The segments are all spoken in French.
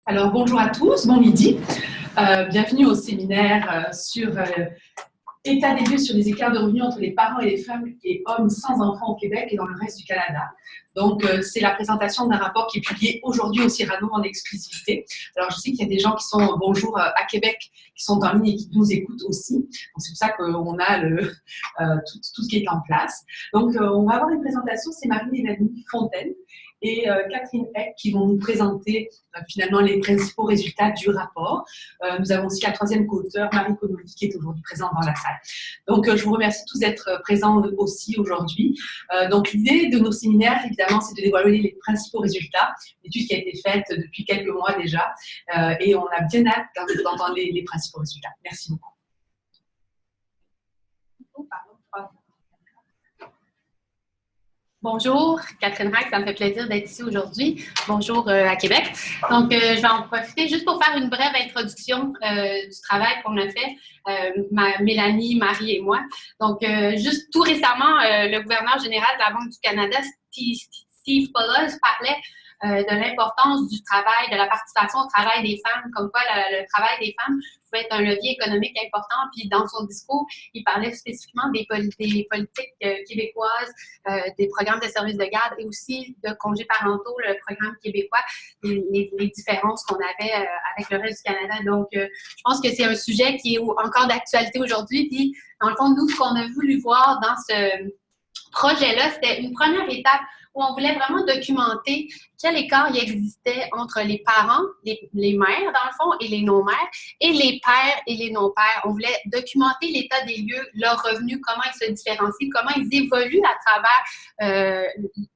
Alors, bonjour à tous, bon midi. Bienvenue au séminaire sur état des lieux sur les écarts de revenus entre les parents et les femmes et hommes sans enfants au Québec et dans le reste du Canada. Donc, c'est la présentation d'un rapport qui est publié aujourd'hui au Cyrano en exclusivité. Alors, je sais qu'il y a des gens qui sont, bonjour, à Québec, qui sont en ligne et qui nous écoutent aussi. Donc, c'est pour ça qu'on a tout ce qui est en place. Donc, on va avoir une présentation, c'est Marie-Mélanie Fontaine et Catherine Eck qui vont nous présenter finalement les principaux résultats du rapport. Nous avons aussi la troisième co-auteure, Marie Connolly, qui est aujourd'hui présente dans la salle. Donc, je vous remercie tous d'être présents aussi aujourd'hui. Donc, l'idée de nos séminaires, évidemment, c'est de dévoiler les principaux résultats, l'étude qui a été faite depuis quelques mois déjà, et on a bien hâte d'entendre les principaux résultats. Merci beaucoup. Bonjour, Catherine Rack, ça me fait plaisir d'être ici aujourd'hui. Bonjour à Québec. Donc, je vais en profiter juste pour faire une brève introduction du travail qu'on a fait, Mélanie, Marie et moi. Donc, juste tout récemment, le gouverneur général de la Banque du Canada, Steve Poloz, parlait de l'importance du travail, de la participation au travail des femmes, comme quoi le travail des femmes pouvait être un levier économique important. Puis dans son discours, il parlait spécifiquement des politiques québécoises, des programmes de services de garde et aussi de congés parentaux, le programme québécois, les différences qu'on avait avec le reste du Canada. Donc, je pense que c'est un sujet qui est encore d'actualité aujourd'hui. Puis, dans le fond, nous, ce qu'on a voulu voir dans ce projet-là, c'était une première étape où on voulait vraiment documenter quel écart il existait entre les parents, les mères dans le fond, et les non-mères, et les pères et les non-pères. On voulait documenter l'état des lieux, leurs revenus, comment ils se différencient, comment ils évoluent à travers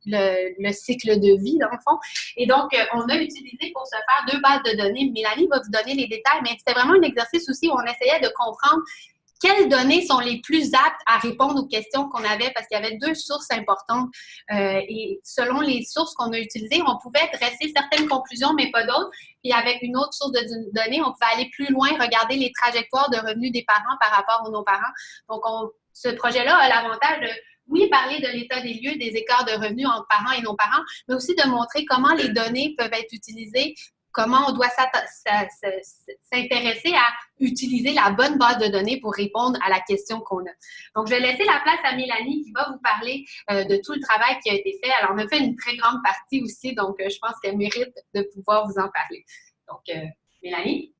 le cycle de vie, dans le fond. Et donc, on a utilisé pour ce faire 2 bases de données. Mélanie va vous donner les détails, mais c'était vraiment un exercice aussi où on essayait de comprendre quelles données sont les plus aptes à répondre aux questions qu'on avait, parce qu'il y avait 2 sources importantes. Et selon les sources qu'on a utilisées, on pouvait dresser certaines conclusions, mais pas d'autres. Puis avec une autre source de données, on pouvait aller plus loin, regarder les trajectoires de revenus des parents par rapport aux non-parents. Donc, ce projet-là a l'avantage de, oui, parler de l'état des lieux, des écarts de revenus entre parents et non-parents, mais aussi de montrer comment les données peuvent être utilisées, comment on doit s'intéresser à utiliser la bonne base de données pour répondre à la question qu'on a. Donc, je vais laisser la place à Mélanie qui va vous parler de tout le travail qui a été fait. Alors, on a fait une très grande partie aussi, donc je pense qu'elle mérite de pouvoir vous en parler. Donc, Mélanie?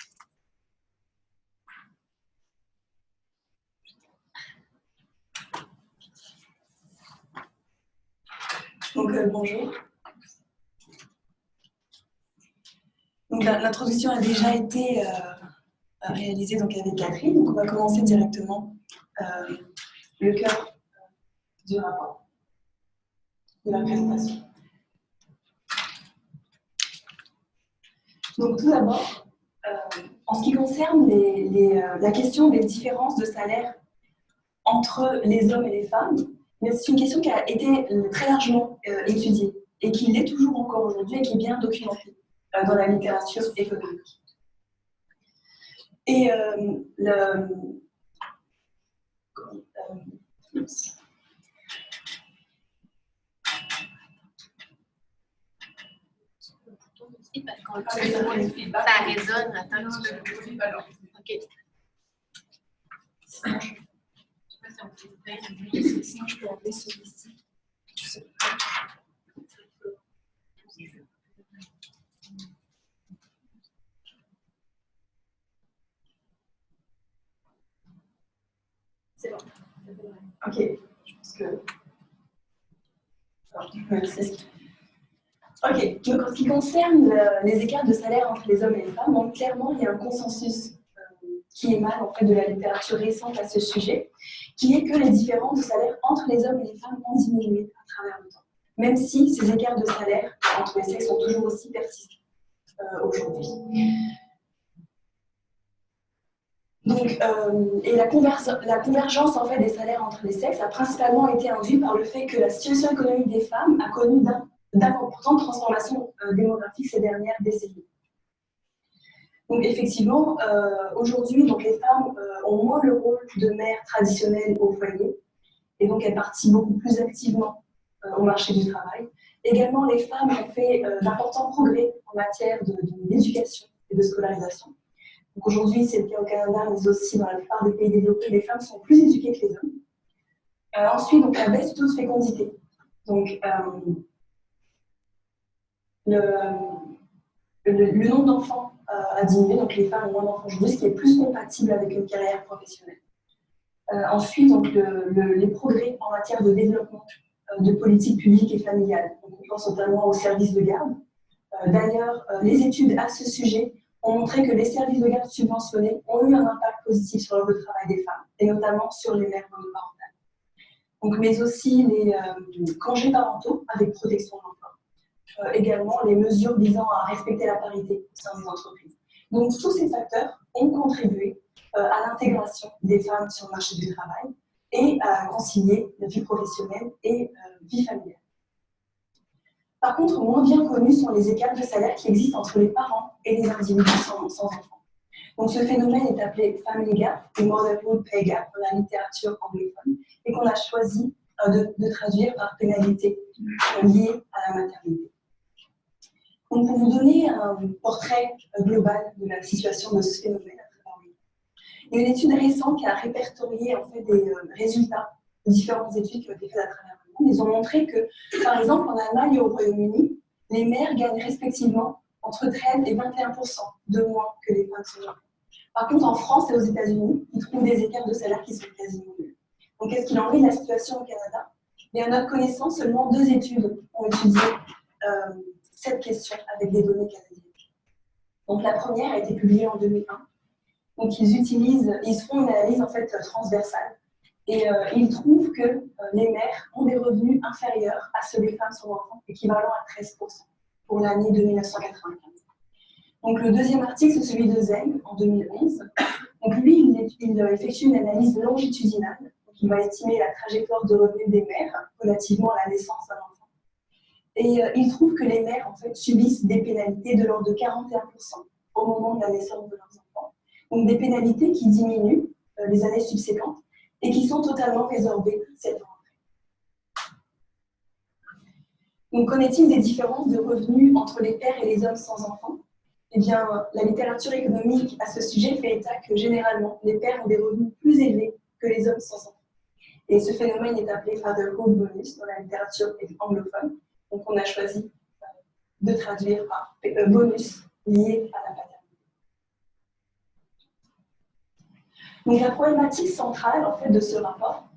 Donc, bonjour. Donc, l'introduction a déjà été réalisée donc, avec Catherine. Donc, on va commencer directement le cœur du rapport, de la présentation. Donc, tout d'abord, en ce qui concerne la question des différences de salaire entre les hommes et les femmes, c'est une question qui a été très largement étudiée et qui l'est toujours encore aujourd'hui et qui est bien documentée dans la littérature économique. Et Ça résonne, attends. OK. Sinon, je peux enlever celui-ci. C'est bon. Ok, je pense que. Ok, donc en ce qui concerne les écarts de salaire entre les hommes et les femmes, donc clairement, il y a un consensus qui émane en fait de la littérature récente à ce sujet, qui est que les différences de salaire entre les hommes et les femmes ont diminué à travers le temps, même si ces écarts de salaire entre les sexes sont toujours aussi persistants aujourd'hui. Donc, et la convergence en fait, des salaires entre les sexes a principalement été induite par le fait que la situation économique des femmes a connu d'importantes transformations démographiques ces dernières décennies. Donc effectivement, aujourd'hui, les femmes ont moins le rôle de mère traditionnelle au foyer, et donc elles participent beaucoup plus activement au marché du travail, Également, les femmes ont fait d'importants progrès en matière d'éducation et de scolarisation. Donc aujourd'hui, c'est le cas au Canada, mais aussi dans la plupart des pays développés, les femmes sont plus éduquées que les hommes. Ensuite, donc, la baisse du taux de fécondité. Donc, le nombre d'enfants a diminué, donc les femmes ont moins d'enfants aujourd'hui, ce qui est plus compatible avec une carrière professionnelle. Ensuite, donc, les progrès en matière de développement de politique publique et familiale. Donc, on pense notamment aux services de garde. D'ailleurs, les études à ce sujet ont montré que les services de garde subventionnés ont eu un impact positif sur le travail des femmes, et notamment sur les mères monoparentales. Donc, mais aussi les congés parentaux avec protection de l'emploi. Également, les mesures visant à respecter la parité au sein des entreprises. Donc, tous ces facteurs ont contribué à l'intégration des femmes sur le marché du travail et à concilier la vie professionnelle et vie familiale. Par contre, moins bien connus sont les écarts de salaire qui existent entre les parents et les individus sans enfants. Donc, ce phénomène est appelé family gap ou motherhood pay gap dans la littérature anglophone et qu'on a choisi de traduire par pénalité liée à la maternité. Donc, pour vous donner un portrait global de la situation de ce phénomène, il y a une étude récente qui a répertorié en fait, des résultats de différentes études qui ont été faites à travers le monde. Ils ont montré que, par exemple, en Allemagne et au Royaume-Uni, les mères gagnent respectivement entre 13 et 21% de moins que les femmes sans enfants. Par contre, en France et aux États-Unis, ils trouvent des écarts de salaire qui sont quasiment nuls. Donc, qu'est-ce qu'il en est de la situation au Canada? Et à notre connaissance, seulement 2 études ont étudié cette question avec des données canadiennes. Donc, la première a été publiée en 2001. Donc, ils font une analyse en fait transversale et ils trouvent que les mères ont des revenus inférieurs à ceux des femmes sans enfants, équivalent à 13% pour l'année de 1995. Donc, le deuxième article, c'est celui de Zeng en 2011. Donc, lui, il effectue une analyse longitudinale. Donc, il va estimer la trajectoire de revenus des mères relativement à la naissance d'un enfant. Et il trouve que les mères en fait, subissent des pénalités de l'ordre de 41% au moment de la naissance de leurs enfants. Donc des pénalités qui diminuent les années subséquentes et qui sont totalement résorbées cette rentrée. Donc qu'en est-il des différences de revenus entre les pères et les hommes sans enfants? Eh bien, la littérature économique à ce sujet fait état que généralement, les pères ont des revenus plus élevés que les hommes sans enfants. Et ce phénomène est appelé fatherhood bonus dans la littérature anglophone. Donc on a choisi de traduire par bonus lié à la paternité. Donc la problématique centrale en fait, de ce rapport,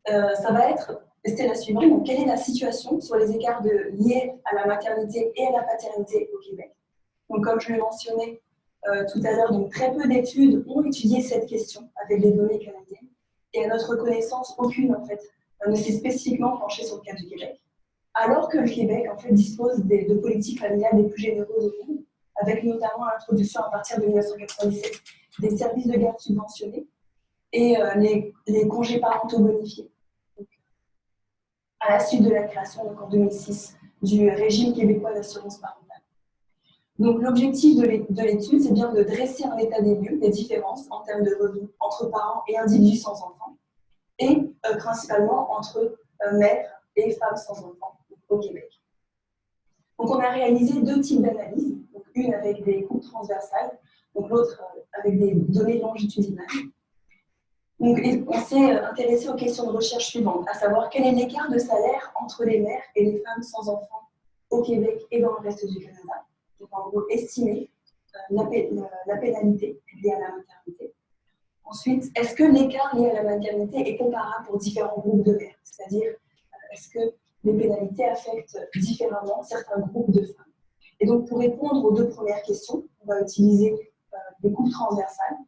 ça va être, c'était la suivante, donc quelle est la situation sur les écarts liés à la maternité et à la paternité au Québec. Donc comme je l'ai mentionné tout à l'heure, donc très peu d'études ont étudié cette question avec les données canadiennes, et à notre connaissance, aucune en fait ne s'est spécifiquement penchée sur le cas du Québec, alors que le Québec en fait dispose de politiques familiales les plus généreuses au monde, avec notamment l'introduction à partir de 1997 des services de garde subventionnés et les congés parentaux bonifiés. Donc, à la suite de la création, donc en 2006, du régime québécois d'assurance parentale. Donc l'objectif de l'étude, c'est bien de dresser un état des lieux des différences en termes de revenus entre parents et individus sans enfants, et principalement entre mères et femmes sans enfants au Québec. Donc on a réalisé 2 types d'analyses, une avec des coupes transversales, donc l'autre avec des données longitudinales. Donc, on s'est intéressé aux questions de recherche suivantes, à savoir quel est l'écart de salaire entre les mères et les femmes sans enfants au Québec et dans le reste du Canada. Donc, en gros, estimer la pénalité liée à la maternité. Ensuite, est-ce que l'écart lié à la maternité est comparable pour différents groupes de mères? C'est-à-dire, est-ce que les pénalités affectent différemment certains groupes de femmes? Et donc, pour répondre aux 2 premières questions, on va utiliser des coupes transversales.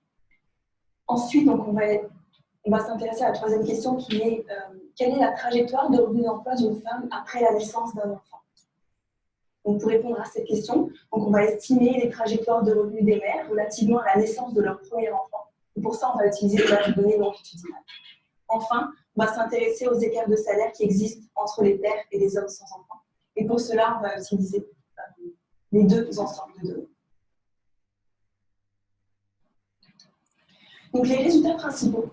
Ensuite, donc, on va s'intéresser à la 3e question qui est quelle est la trajectoire de revenu d'emploi d'une femme après la naissance d'un enfant? Donc, pour répondre à cette question, on va estimer les trajectoires de revenus des mères relativement à la naissance de leur premier enfant. Et pour ça, on va utiliser des données longitudinales. Enfin, on va s'intéresser aux écarts de salaire qui existent entre les pères et les hommes sans enfants. Et pour cela, on va utiliser les 2 ensembles de données. Donc, les résultats principaux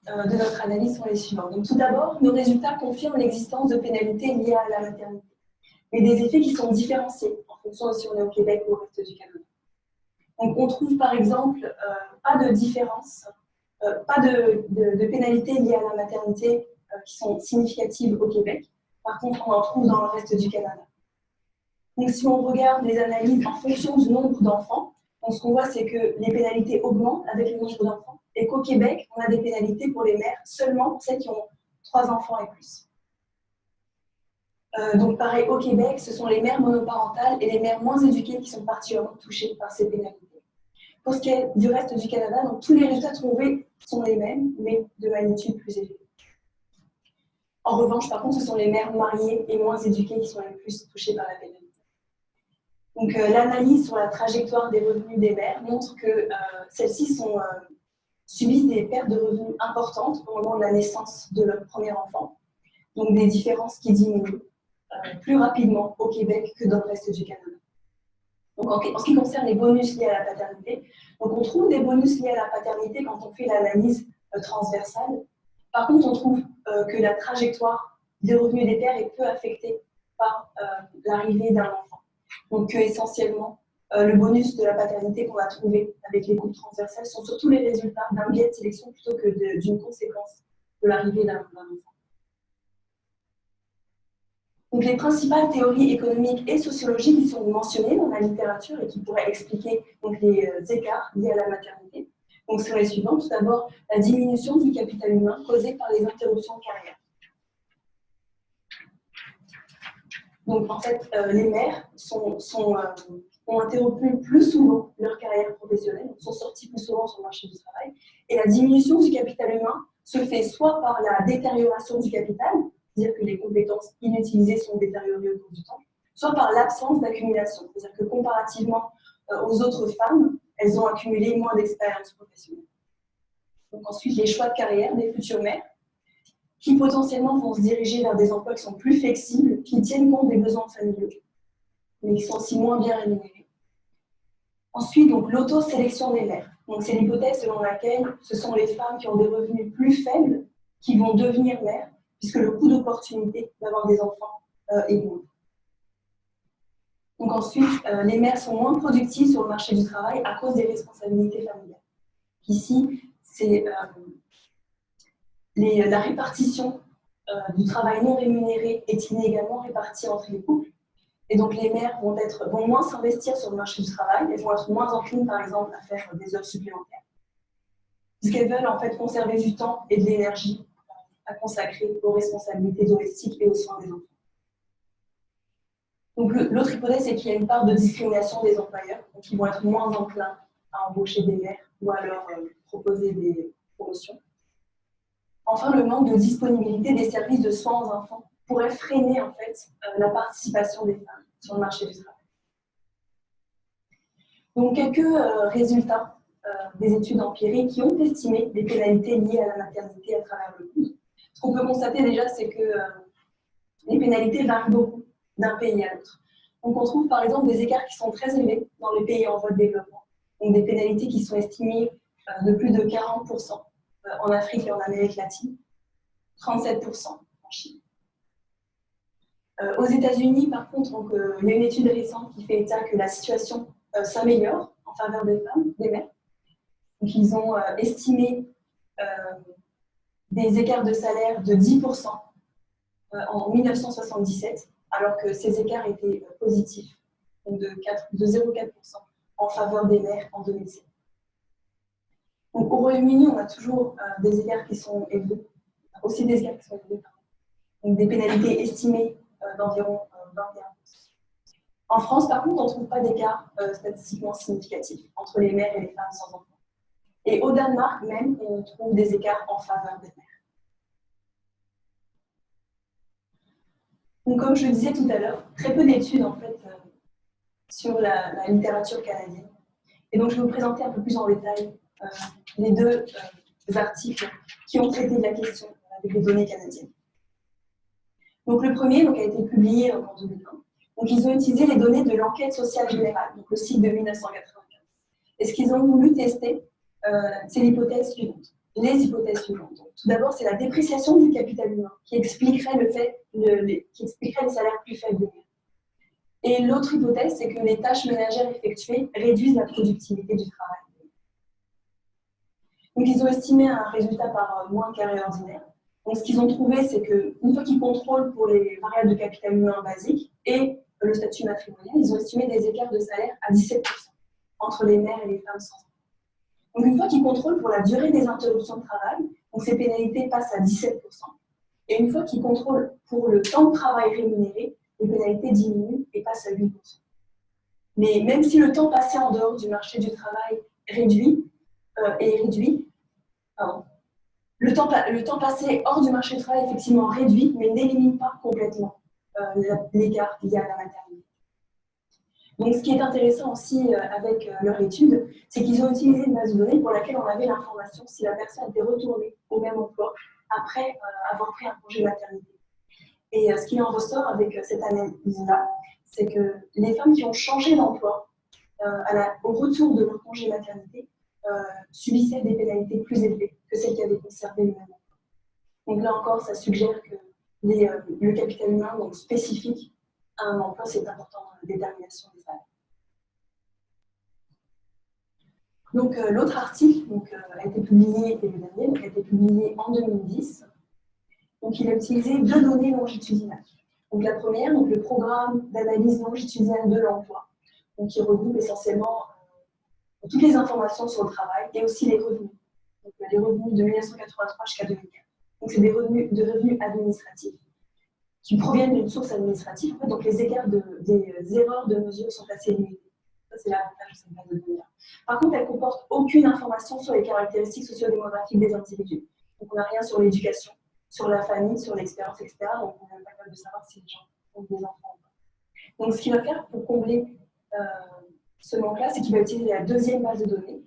de notre analyse sont les suivants. Donc, tout d'abord, nos résultats confirment l'existence de pénalités liées à la maternité. mais des effets qui sont différenciés en fonction de si on est au Québec ou au reste du Canada. Donc, on trouve par exemple pas de différence, pas de pénalités liées à la maternité qui sont significatives au Québec. Par contre, on en trouve dans le reste du Canada. Donc, si on regarde les analyses en fonction du nombre d'enfants, ce qu'on voit, c'est que les pénalités augmentent avec le nombre d'enfants et qu'au Québec, on a des pénalités pour les mères seulement pour celles qui ont 3 enfants et plus. Donc, pareil, au Québec, ce sont les mères monoparentales et les mères moins éduquées qui sont particulièrement touchées par ces pénalités. Pour ce qui est du reste du Canada, donc, tous les résultats trouvés sont les mêmes, mais de magnitude plus élevée. En revanche, par contre, ce sont les mères mariées et moins éduquées qui sont les plus touchées par la pénalité. Donc, l'analyse sur la trajectoire des revenus des mères montre que celles-ci subissent des pertes de revenus importantes au moment de la naissance de leur premier enfant, donc des différences qui diminuent plus rapidement au Québec que dans le reste du Canada. Donc, en ce qui concerne les bonus liés à la paternité, donc on trouve des bonus liés à la paternité quand on fait l'analyse transversale. Par contre, on trouve que la trajectoire des revenus des pères est peu affectée par l'arrivée d'un enfant. Donc, essentiellement, le bonus de la paternité qu'on a trouvé avec les coupes transversales sont surtout les résultats d'un biais de sélection plutôt que d'une conséquence de l'arrivée d'un enfant. Donc, les principales théories économiques et sociologiques qui sont mentionnées dans la littérature et qui pourraient expliquer donc, les écarts liés à la maternité donc, sont les suivantes. Tout d'abord, la diminution du capital humain causée par les interruptions de carrière. Donc, en fait, les mères ont interrompu plus souvent leur carrière professionnelle, sont sorties plus souvent sur le marché du travail, et la diminution du capital humain se fait soit par la détérioration du capital, c'est-à-dire que les compétences inutilisées sont détériorées au cours du temps, soit par l'absence d'accumulation, c'est-à-dire que comparativement aux autres femmes, elles ont accumulé moins d'expérience professionnelle. Donc ensuite, les choix de carrière des futures mères, qui potentiellement vont se diriger vers des emplois qui sont plus flexibles, qui tiennent compte des besoins familiaux, mais qui sont aussi moins bien rémunérés. Ensuite, donc, l'auto-sélection des mères. Donc, c'est l'hypothèse selon laquelle ce sont les femmes qui ont des revenus plus faibles qui vont devenir mères, puisque le coût d'opportunité d'avoir des enfants est moindre. Donc ensuite, les mères sont moins productives sur le marché du travail à cause des responsabilités familiales. Ici, c'est la répartition du travail non rémunéré est inégalement répartie entre les couples. Et donc les mères vont moins s'investir sur le marché du travail, elles vont être moins enclines par exemple à faire des heures supplémentaires, puisqu'elles veulent en fait conserver du temps et de l'énergie à consacrer aux responsabilités domestiques et aux soins des enfants. Donc l'autre hypothèse, c'est qu'il y a une part de discrimination des employeurs, donc ils vont être moins enclins à embaucher des mères ou à leur proposer des promotions. Enfin, le manque de disponibilité des services de soins aux enfants pourrait freiner en fait la participation des femmes sur le marché du travail. Donc quelques résultats des études empiriques qui ont estimé les pénalités liées à la maternité à travers le monde. Ce qu'on peut constater déjà, c'est que les pénalités varient beaucoup d'un pays à l'autre. Donc on trouve par exemple des écarts qui sont très élevés dans les pays en voie de développement, donc des pénalités qui sont estimées de plus de 40% en Afrique et en Amérique latine, 37% en Chine. Aux États-Unis, par contre, donc, il y a une étude récente qui fait état que la situation s'améliore en faveur des femmes, des mères. Donc, ils ont estimé des écarts de salaire de 10% en 1977, alors que ces écarts étaient positifs, donc de 0,4% en faveur des mères en 2007. Donc, au Royaume-Uni, on a toujours des écarts qui sont élevés, aussi des écarts qui sont élevés, donc des pénalités estimées d'environ 21%. En France, par contre, on ne trouve pas d'écart statistiquement significatif entre les mères et les femmes sans enfants. Et au Danemark même, on trouve des écarts en faveur des mères. Donc, comme je le disais tout à l'heure, très peu d'études en fait sur la littérature canadienne. Et donc, je vais vous présenter un peu plus en détail les deux articles qui ont traité de la question avec des données canadiennes. Donc, le premier a été publié en 2001. Donc, ils ont utilisé les données de l'enquête sociale générale, donc le site de 1995. Et ce qu'ils ont voulu tester, c'est l'hypothèse suivante. Les hypothèses suivantes. Donc, tout d'abord, c'est la dépréciation du capital humain qui expliquerait qui expliquerait les salaires plus faibles des mères. Et l'autre hypothèse, c'est que les tâches ménagères effectuées réduisent la productivité du travail. Donc, ils ont estimé un résultat par moins carré ordinaire. Donc, ce qu'ils ont trouvé, c'est qu'une fois qu'ils contrôlent pour les variables de capital humain basiques et le statut matrimonial, ils ont estimé des écarts de salaire à 17% entre les mères et les femmes sans enfants. Donc, une fois qu'ils contrôlent pour la durée des interruptions de travail, donc ces pénalités passent à 17%. Et une fois qu'ils contrôlent pour le temps de travail rémunéré, les pénalités diminuent et passent à 8%. Mais même si le temps passé en dehors du marché du travail est réduit, le temps passé hors du marché du travail est effectivement réduit, mais n'élimine pas complètement l'écart lié à la maternité. Donc, ce qui est intéressant aussi avec leur étude, c'est qu'ils ont utilisé une base de données pour laquelle on avait l'information si la personne était retournée au même emploi après avoir pris un congé maternité. Et ce qui en ressort avec cette analyse-là, c'est que les femmes qui ont changé d'emploi au retour de leur congé maternité subissaient des pénalités plus élevées que celles qui avaient conservé le même emploi. Donc là encore, ça suggère que le capital humain donc spécifique à un emploi, c'est important dans la détermination des salaires. Donc l'autre article a été publié a été publié en 2010. Donc il a utilisé 2 données longitudinales. Donc la première, donc le programme d'analyse longitudinale de l'emploi, qui regroupe essentiellement toutes les informations sur le travail et aussi les revenus. Donc les revenus de 1983 jusqu'à 2004. Donc c'est des revenus administratifs qui proviennent d'une source administrative. En fait, donc les écarts des erreurs de mesure sont assez limités. Ça, c'est l'avantage de cette base de données. Par contre, elle ne comporte aucune information sur les caractéristiques sociodémographiques des individus. Donc on n'a rien sur l'éducation, sur la famille, sur l'expérience, etc. Donc on n'est pas capable de savoir si les gens ont des enfants ou pas. Donc ce qu'il va faire pour combler ce manque-là, c'est qu'il va utiliser la deuxième base de données,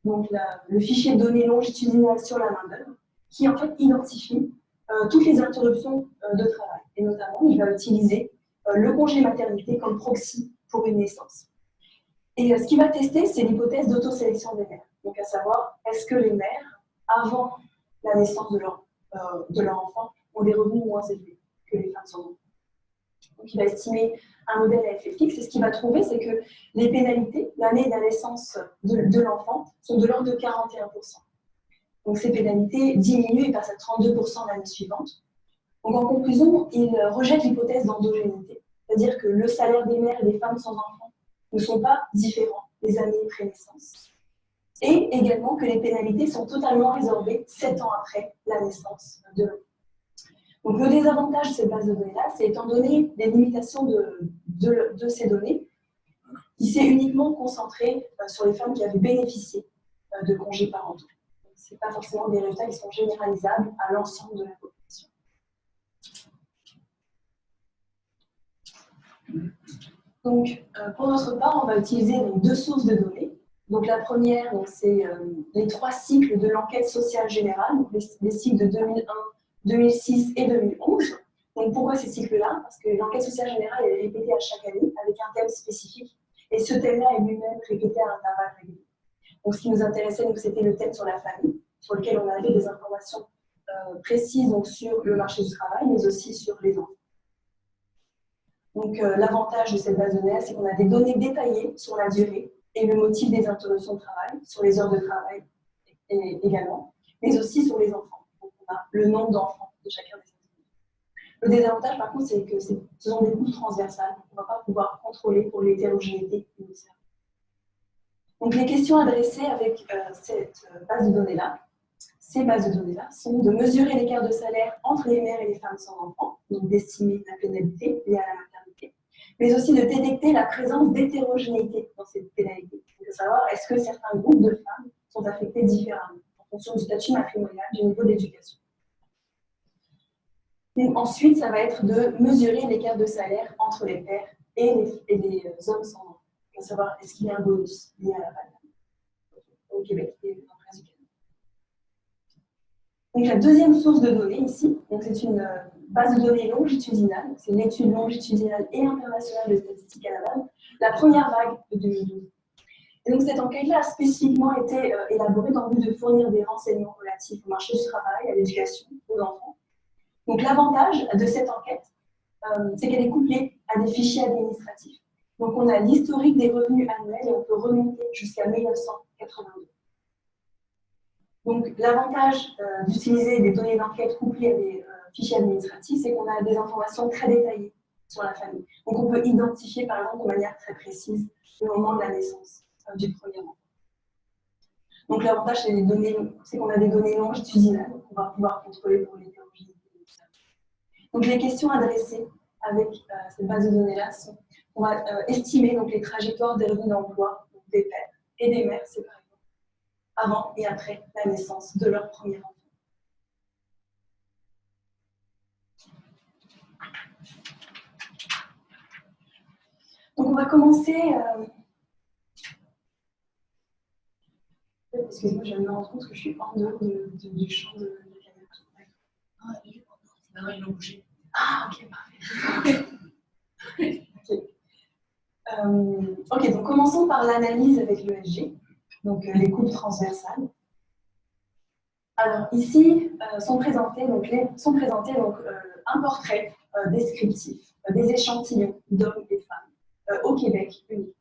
donc le fichier de données longitudinal sur la main-d'œuvre, qui en fait identifie toutes les interruptions de travail. Et notamment, il va utiliser le congé maternité comme proxy pour une naissance. Et ce qu'il va tester, c'est l'hypothèse d'autosélection des mères. Donc à savoir, est-ce que les mères, avant la naissance de leur enfant, ont des revenus moins élevés que les femmes sans enfant. Donc il va estimer un modèle à effet fixe, et ce qu'il va trouver, c'est que les pénalités, l'année de la naissance de l'enfant, sont de l'ordre de 41%. Donc ces pénalités diminuent et passent à 32% l'année suivante. Donc en conclusion, il rejette l'hypothèse d'endogénéité, c'est-à-dire que le salaire des mères et des femmes sans enfants ne sont pas différents les années pré-naissance. Et également que les pénalités sont totalement résorbées 7 ans après la naissance de l'enfant. Donc le désavantage de cette base de données-là, c'est étant donné les limitations de ces données, il s'est uniquement concentré sur les femmes qui avaient bénéficié de congés parentaux. Ce n'est pas forcément des résultats qui sont généralisables à l'ensemble de la population. Donc, pour notre part, on va utiliser 2 sources de données. Donc, la première, c'est les 3 cycles de l'enquête sociale générale, donc les cycles de 2001, 2006 et 2011. Donc, pourquoi ces cycles-là? Parce que l'enquête sociale générale est répétée à chaque année avec un thème spécifique. Et ce thème-là est lui-même répété à intervalles réguliers. Donc, ce qui nous intéressait, c'était le thème sur la famille, sur lequel on avait des informations précises donc, sur le marché du travail, mais aussi sur les enfants. Donc, l'avantage de cette base de données, c'est qu'on a des données détaillées sur la durée et le motif des interruptions de travail, sur les heures de travail également, mais aussi sur les enfants. Donc, on a le nombre d'enfants de chacun des individus. Le désavantage, par contre, c'est que ce sont des couches transversales. On ne va pas pouvoir contrôler pour l'hétérogénéité du cerveau. Donc, les questions adressées avec cette base de données-là, ces bases de données-là, sont de mesurer l'écart de salaire entre les mères et les femmes sans enfants, donc d'estimer la pénalité liée à la maternité, mais aussi de détecter la présence d'hétérogénéité dans cette pénalité. Donc, de savoir est-ce que certains groupes de femmes sont affectés différemment en fonction du statut matrimonial, du niveau d'éducation. Ensuite, ça va être de mesurer l'écart de salaire entre les pères et les hommes sans enfants. À savoir, est-ce qu'il y a un bonus lié à la paternité au Québec et dans le reste du Canada. Donc, la deuxième source de données ici, c'est une base de données longitudinale, c'est l'étude longitudinale et internationale de Statistique Canada, la première vague de 2012. Et donc, cette enquête-là a spécifiquement été élaborée dans le but de fournir des renseignements relatifs au marché du travail, à l'éducation, aux enfants. Donc, l'avantage de cette enquête, c'est qu'elle est couplée à des fichiers administratifs. Donc, on a l'historique des revenus annuels et on peut remonter jusqu'à 1982. Donc, l'avantage d'utiliser des données d'enquête couplées à des fichiers administratifs, c'est qu'on a des informations très détaillées sur la famille. Donc, on peut identifier, par exemple, de manière très précise le moment de la naissance du premier enfant. Donc, l'avantage, c'est qu'on a des données longitudinales, donc on va pouvoir contrôler pour l'hétérogénéité. Donc, les questions adressées avec cette base de données-là sont, on va estimer donc, les trajectoires des revenus d'emploi des pères et des mères séparément, avant et après la naissance de leur premier enfant. Donc, on va commencer. Excusez-moi, je viens de me rendre compte que je suis en dehors du champ de la caméra. Ah, maintenant, ils l'ont bougé. Ah, ok, parfait. Ok, donc commençons par l'analyse avec l'ESG, donc les coupes transversales. Alors ici sont présentés un portrait descriptif des échantillons d'hommes et femmes au Québec unique.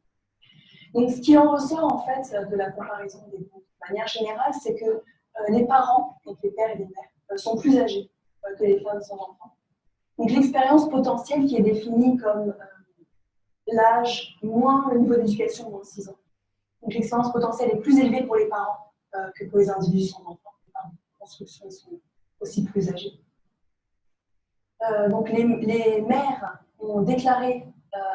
Donc ce qui en ressort en fait de la comparaison des groupes de manière générale, c'est que les parents, donc les pères et les mères, sont plus âgés que les femmes sans enfants. Donc l'expérience potentielle qui est définie comme l'âge moins le niveau d'éducation moins 6 ans. Donc l'expérience potentielle est plus élevée pour les parents que pour les individus sans enfants. Par construction, ils sont aussi plus âgés. Donc les mères ont déclaré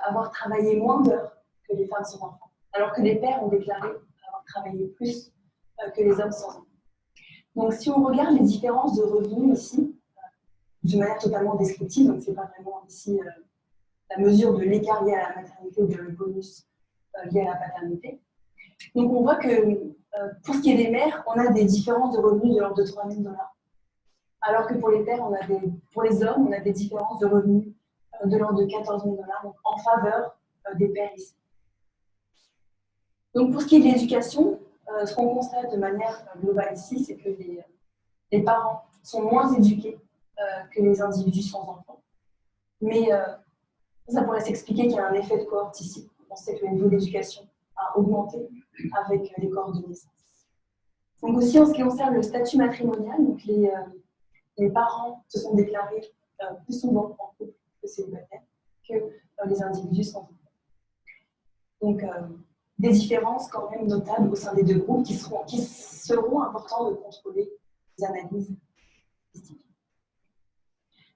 avoir travaillé moins d'heures que les femmes sans enfants, alors que les pères ont déclaré avoir travaillé plus que les hommes sans enfants. Donc si on regarde les différences de revenus ici, de manière totalement descriptive, donc ce n'est pas vraiment ici la mesure de l'écart lié à la maternité ou le bonus lié à la paternité. Donc on voit que pour ce qui est des mères, on a des différences de revenus de l'ordre de 3 000 $, alors que pour les pères, pour les hommes, on a des différences de revenus de l'ordre de 14 000 $, donc en faveur des pères ici. Donc pour ce qui est de l'éducation, ce qu'on constate de manière globale ici, c'est que les parents sont moins éduqués que les individus sans enfants. Mais ça pourrait s'expliquer qu'il y a un effet de cohorte ici. On sait que le niveau d'éducation a augmenté avec les cohortes de naissance. Donc aussi en ce qui concerne le statut matrimonial, donc les parents se sont déclarés plus souvent en couple que célibataires que les individus sans enfants. Donc des différences quand même notables au sein des deux groupes qui seront importants de contrôler les analyses statistiques.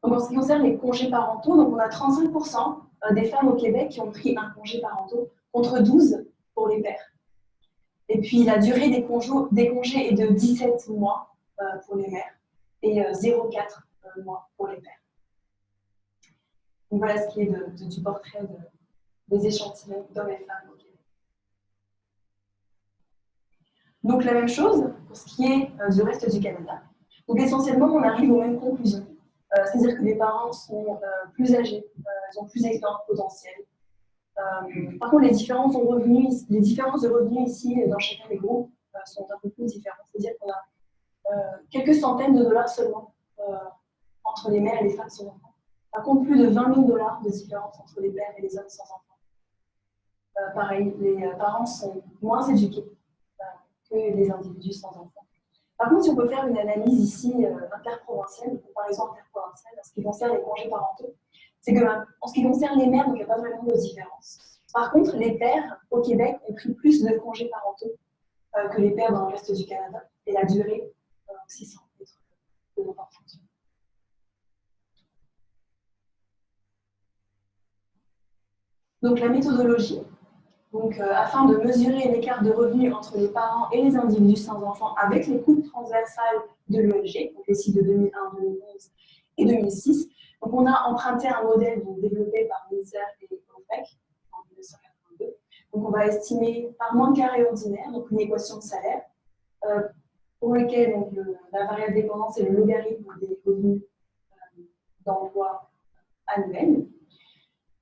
Donc, en ce qui concerne les congés parentaux, donc on a 35% des femmes au Québec qui ont pris un congé parental contre 12% pour les pères. Et puis la durée des congés est de 17 mois pour les mères et 0,4 mois pour les pères. Donc voilà ce qui est du portrait des échantillons d'hommes et femmes au Québec. Donc la même chose pour ce qui est du reste du Canada. Donc essentiellement, on arrive aux mêmes conclusions. C'est-à-dire que les parents sont plus âgés, ils ont plus d'expérience potentielle. Par contre, les différences de revenus ici, dans chacun des groupes, sont un peu plus différentes. C'est-à-dire qu'on a quelques centaines de dollars seulement entre les mères et les femmes sans enfants. Par contre, plus de 20 000 $ de différence entre les pères et les hommes sans enfants. Pareil, les parents sont moins éduqués que les individus sans enfants. Par contre, si on peut faire une analyse ici interprovinciale, une comparaison interprovinciale en ce qui concerne les congés parentaux, c'est que en ce qui concerne les mères, il n'y a pas vraiment de différence. Par contre, les pères au Québec ont pris plus de congés parentaux que les pères dans le reste du Canada, et la durée aussi semble être de l'importance. Donc la méthodologie. Donc, afin de mesurer l'écart de revenus entre les parents et les individus sans enfants avec les coupes transversales de l'ESG, donc les cycles de 2001, 2011 et 2006. Donc, on a emprunté un modèle développé par Minzer et OPEC en 1982. Donc, on va estimer par moins de carré ordinaire, donc une équation de salaire, pour lequel donc, la variable dépendance est le logarithme des revenus d'emploi annuels.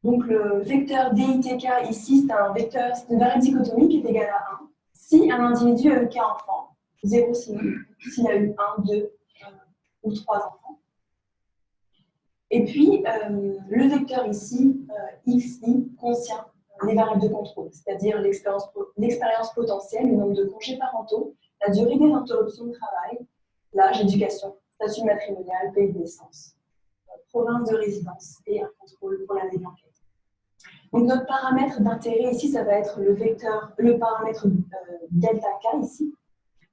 Donc le vecteur DITK ici, c'est une variable dichotomique qui est égale à 1. Si un individu a eu qu'un enfant, 0 sinon, s'il a eu 1, 2 ou 3 enfants. Et puis le vecteur ici, XI, contient les variables de contrôle, c'est-à-dire l'expérience potentielle, le nombre de congés parentaux, la durée des interruptions de travail, l'âge, l'éducation, statut matrimonial, pays de naissance, province de résidence et un contrôle pour l'année d'enquête. Donc notre paramètre d'intérêt ici, ça va être le paramètre delta K ici,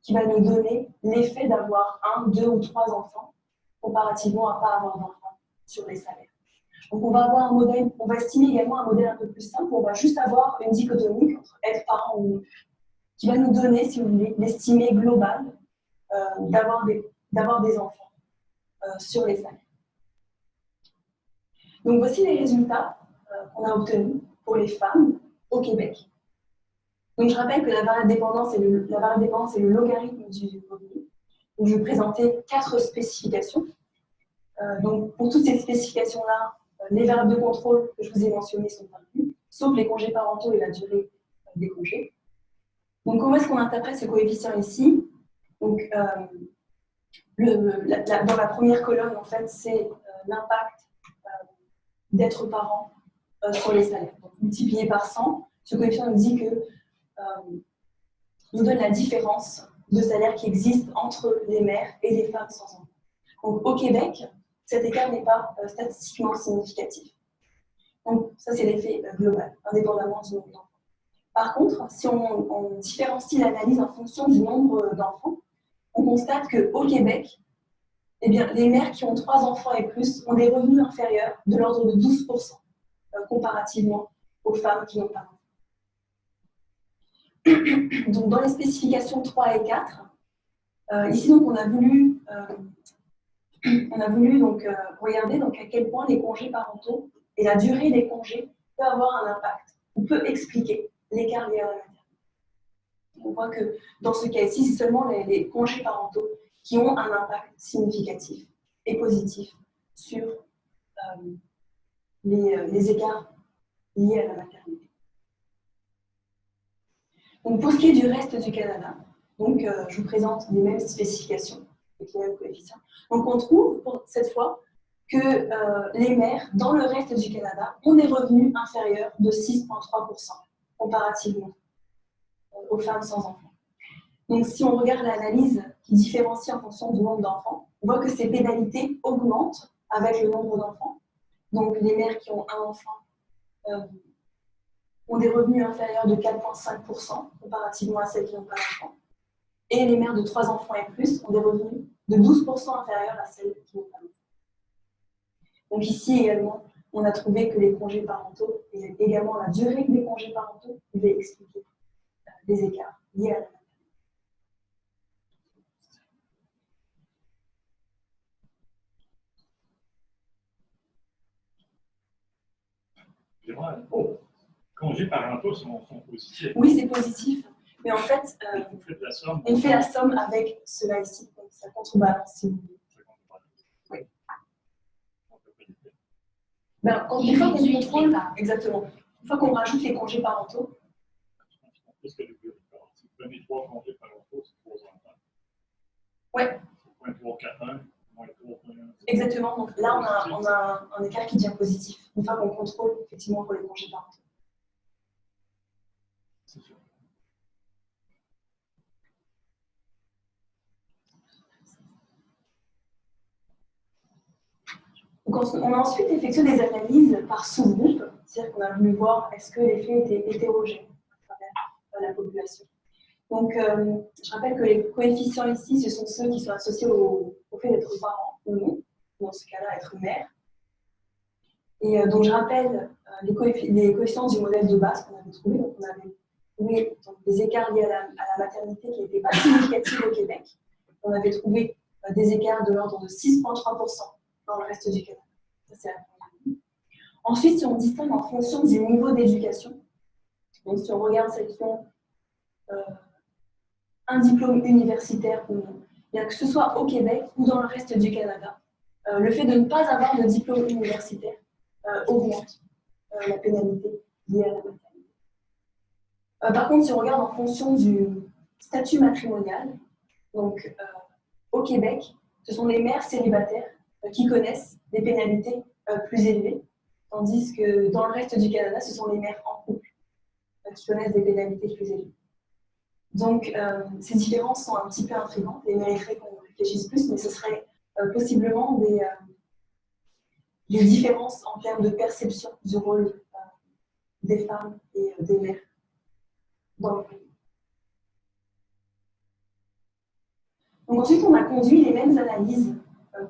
qui va nous donner l'effet d'avoir 1, 2 ou 3 enfants comparativement à ne pas avoir d'enfants sur les salaires. Donc on va avoir un modèle, on va estimer également un modèle un peu plus simple, où on va juste avoir une dichotomie entre être parent ou non, qui va nous donner, si vous voulez, l'estimé global d'avoir des enfants sur les salaires. Donc voici les résultats qu'on a obtenus pour les femmes au Québec. Donc je rappelle que la variable dépendance est le logarithme du revenu. Donc je vais présenter 4 spécifications. Donc pour toutes ces spécifications-là, les variables de contrôle que je vous ai mentionnées sont incluses, sauf les congés parentaux et la durée des congés. Donc comment est-ce qu'on interprète ce coefficient ici? Donc dans la première colonne, en fait, c'est l'impact d'être parent sur les salaires. Donc, multiplié par 100, ce coefficient nous dit que nous donne la différence de salaire qui existe entre les mères et les femmes sans enfants. Donc au Québec, cet écart n'est pas statistiquement significatif. Donc ça c'est l'effet global, indépendamment du nombre d'enfants. Par contre, si on différencie l'analyse en fonction du nombre d'enfants, on constate qu'au Québec, eh bien, les mères qui ont 3 enfants et plus ont des revenus inférieurs de l'ordre de 12% comparativement aux femmes qui n'ont pas d'enfants. Donc, dans les spécifications 3 et 4, ici, donc, on a voulu donc, regarder donc, à quel point les congés parentaux et la durée des congés peut avoir un impact ou peut expliquer l'écart lié à la maternité. On voit que dans ce cas ici, c'est seulement les congés parentaux qui ont un impact significatif et positif sur les écarts liés à la maternité. Donc, pour ce qui est du reste du Canada, donc, je vous présente les mêmes spécifications avec les mêmes coefficients. Donc, on trouve pour cette fois que les mères dans le reste du Canada ont des revenus inférieurs de 6,3% comparativement aux femmes sans enfants. Donc, si on regarde l'analyse qui différencie en fonction du nombre d'enfants, on voit que ces pénalités augmentent avec le nombre d'enfants. Donc, les mères qui ont un enfant ont des revenus inférieurs de 4,5% comparativement à celles qui n'ont pas d'enfant. Et les mères de 3 enfants et plus ont des revenus de 12% inférieurs à celles qui n'ont pas d'enfant. Donc, ici également, on a trouvé que les congés parentaux et également la durée des congés parentaux pouvaient expliquer des écarts liés à la maternité. Congés parentaux sont positifs. Oui, c'est positif. Mais en fait, on fait la somme avec cela ici. Donc ça contrebalance, si vous voulez. Oui. Ben, une fois qu'on contrôle, exactement. Une fois qu'on rajoute les congés parentaux. Qu'est-ce que le plus important? Si vous prenez 3 congés parentaux, c'est 3 enfants. Oui. 0,341, moins 3,1. Exactement. Donc là, on a un écart qui devient positif. Une fois qu'on contrôle, effectivement, pour les congés parentaux. C'est sûr. Donc, on a ensuite effectué des analyses par sous-groupe, c'est-à-dire qu'on a voulu voir est-ce que l'effet était hétérogène à travers la population. Donc, je rappelle que les coefficients ici, ce sont ceux qui sont associés au fait d'être parent ou non, dans ce cas-là, être mère. Et donc, je rappelle les coefficients du modèle de base qu'on avait trouvé. Donc, on avait trouvé des écarts liés à la maternité qui n'étaient pas significatifs au Québec. On avait trouvé des écarts de l'ordre de 6,3% dans le reste du Canada. Ça, c'est la première ligne. Ensuite, si on distingue en fonction du niveau d'éducation, donc si on regarde celles qui ont un diplôme universitaire ou non, bien que ce soit au Québec ou dans le reste du Canada, le fait de ne pas avoir de diplôme universitaire augmente la pénalité liée à la maternité. Par contre, si on regarde en fonction du statut matrimonial, donc au Québec, ce sont les mères célibataires qui connaissent des pénalités plus élevées, tandis que dans le reste du Canada, ce sont les mères en couple qui connaissent des pénalités plus élevées. Donc, ces différences sont un petit peu intrigantes et mériteraient qu'on réfléchisse plus, mais ce serait possiblement des différences en termes de perception du rôle des femmes et des mères dans le pays. Donc ensuite, on a conduit les mêmes analyses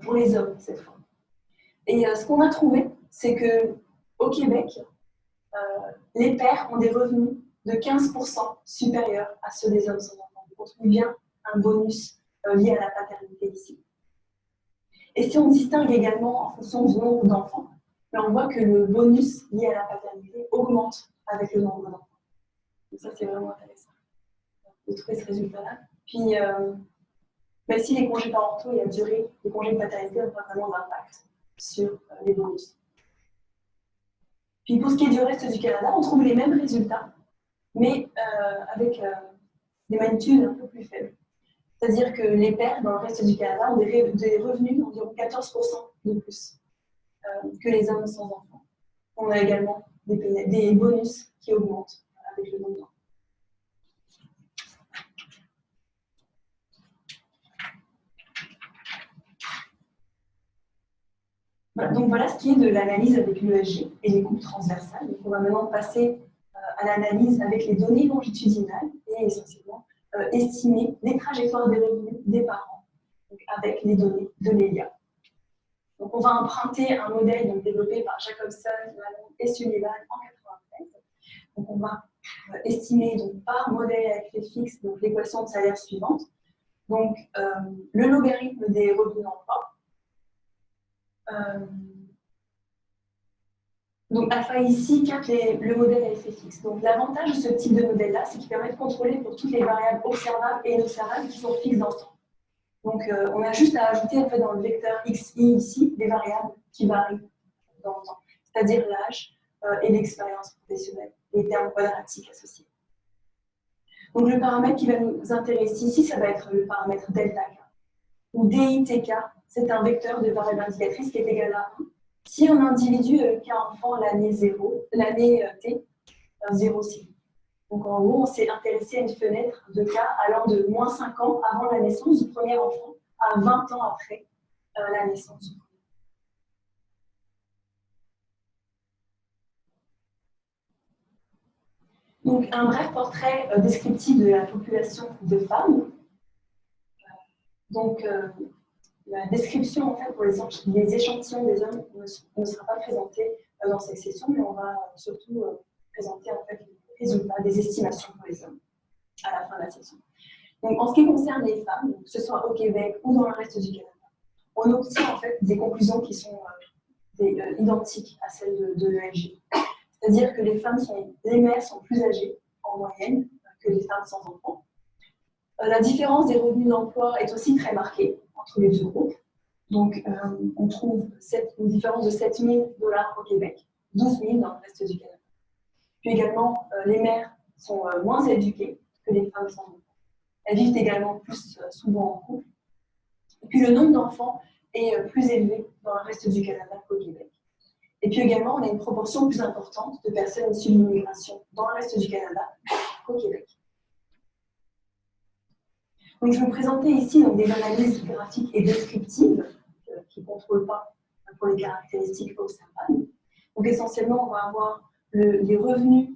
pour les hommes cette fois. Et ce qu'on a trouvé, c'est qu'au Québec, les pères ont des revenus de 15% supérieurs à ceux des hommes sans enfants. On trouve bien un bonus lié à la paternité ici. Et si on distingue également en fonction du nombre d'enfants, on voit que le bonus lié à la paternité augmente avec le nombre d'enfants. Donc ça, c'est vraiment intéressant de trouver ce résultat-là. Puis, même si les congés parentaux et la durée des congés de paternité n'ont pas vraiment d'impact sur les bonus. Puis pour ce qui est du reste du Canada, on trouve les mêmes résultats, mais avec des magnitudes un peu plus faibles. C'est-à-dire que les pères dans le reste du Canada ont des revenus d'environ 14% de plus que les hommes sans enfants. On a également des bonus qui augmentent avec le nombre d'enfants. Voilà, donc voilà ce qui est de l'analyse avec l'ESG et les coupes transversales. Donc on va maintenant passer à l'analyse avec les données longitudinales et essentiellement estimer les trajectoires des revenus des parents donc avec les données de l'ELIA. Donc on va emprunter un modèle donc, développé par Jacobson, Lalonde et Sullivan en 1993. Donc on va estimer donc, par modèle à effet fixe l'équation de salaire suivante. Donc le logarithme des revenus d'emploi. Donc alpha ici capte le modèle à effet fixe. Donc l'avantage de ce type de modèle-là, c'est qu'il permet de contrôler pour toutes les variables observables et inobservables qui sont fixes dans le temps. Donc on a juste à ajouter en fait, dans le vecteur xi ici des variables qui varient dans le temps, c'est-à-dire l'âge et l'expérience professionnelle, les termes quadratiques associés. Donc le paramètre qui va nous intéresser ici, ça va être le paramètre delta k, ou DITK, c'est un vecteur de variable indicatrice qui est égal à 1. Si un individu K enfant l'année 0, l'année T, 0 aussi. Donc en gros, on s'est intéressé à une fenêtre de K allant de moins 5 ans avant la naissance du premier enfant à 20 ans après la naissance du premier. Donc un bref portrait descriptif de la population de femmes. Donc la description en fait, pour les échantillons des hommes ne sera pas présentée dans cette session, mais on va surtout présenter en fait, les résultats des estimations pour les hommes à la fin de la session. Donc, en ce qui concerne les femmes, que ce soit au Québec ou dans le reste du Canada, on obtient en fait des conclusions qui sont identiques à celles de l'ESG. C'est-à-dire que les mères sont plus âgées en moyenne que les femmes sans enfants. La différence des revenus d'emploi est aussi très marquée entre les deux groupes. Donc, on trouve une différence de 7 000 $ au Québec, 12 000 dans le reste du Canada. Puis également, les mères sont moins éduquées que les femmes sans enfants. Elles vivent également plus souvent en couple. Et puis, le nombre d'enfants est plus élevé dans le reste du Canada qu'au Québec. Et puis également, on a une proportion plus importante de personnes issues de l'immigration dans le reste du Canada qu'au Québec. Donc, je vais vous présenter ici donc, des analyses graphiques et descriptives qui ne contrôlent pas pour les caractéristiques observables. Donc, essentiellement, on va avoir les revenus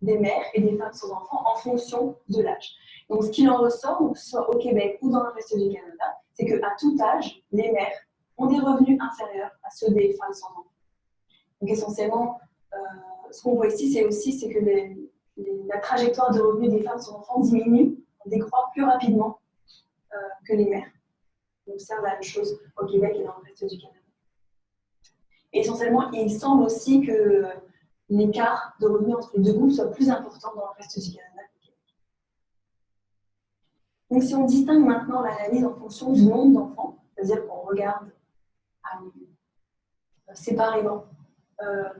des mères et des femmes sans enfants en fonction de l'âge. Donc, ce qu'il en ressort, donc, que ce soit au Québec ou dans le reste du Canada, c'est qu'à tout âge, les mères ont des revenus inférieurs à ceux des femmes sans enfants. Donc, essentiellement, ce qu'on voit ici, c'est que la trajectoire de revenus des femmes sans enfants diminue, décroît plus rapidement que les mères. On observe la même chose au Québec et dans le reste du Canada. Et essentiellement, il semble aussi que l'écart de revenus entre les deux groupes soit plus important dans le reste du Canada qu'au Québec. Donc, si on distingue maintenant l'analyse en fonction du nombre d'enfants, c'est-à-dire qu'on regarde séparément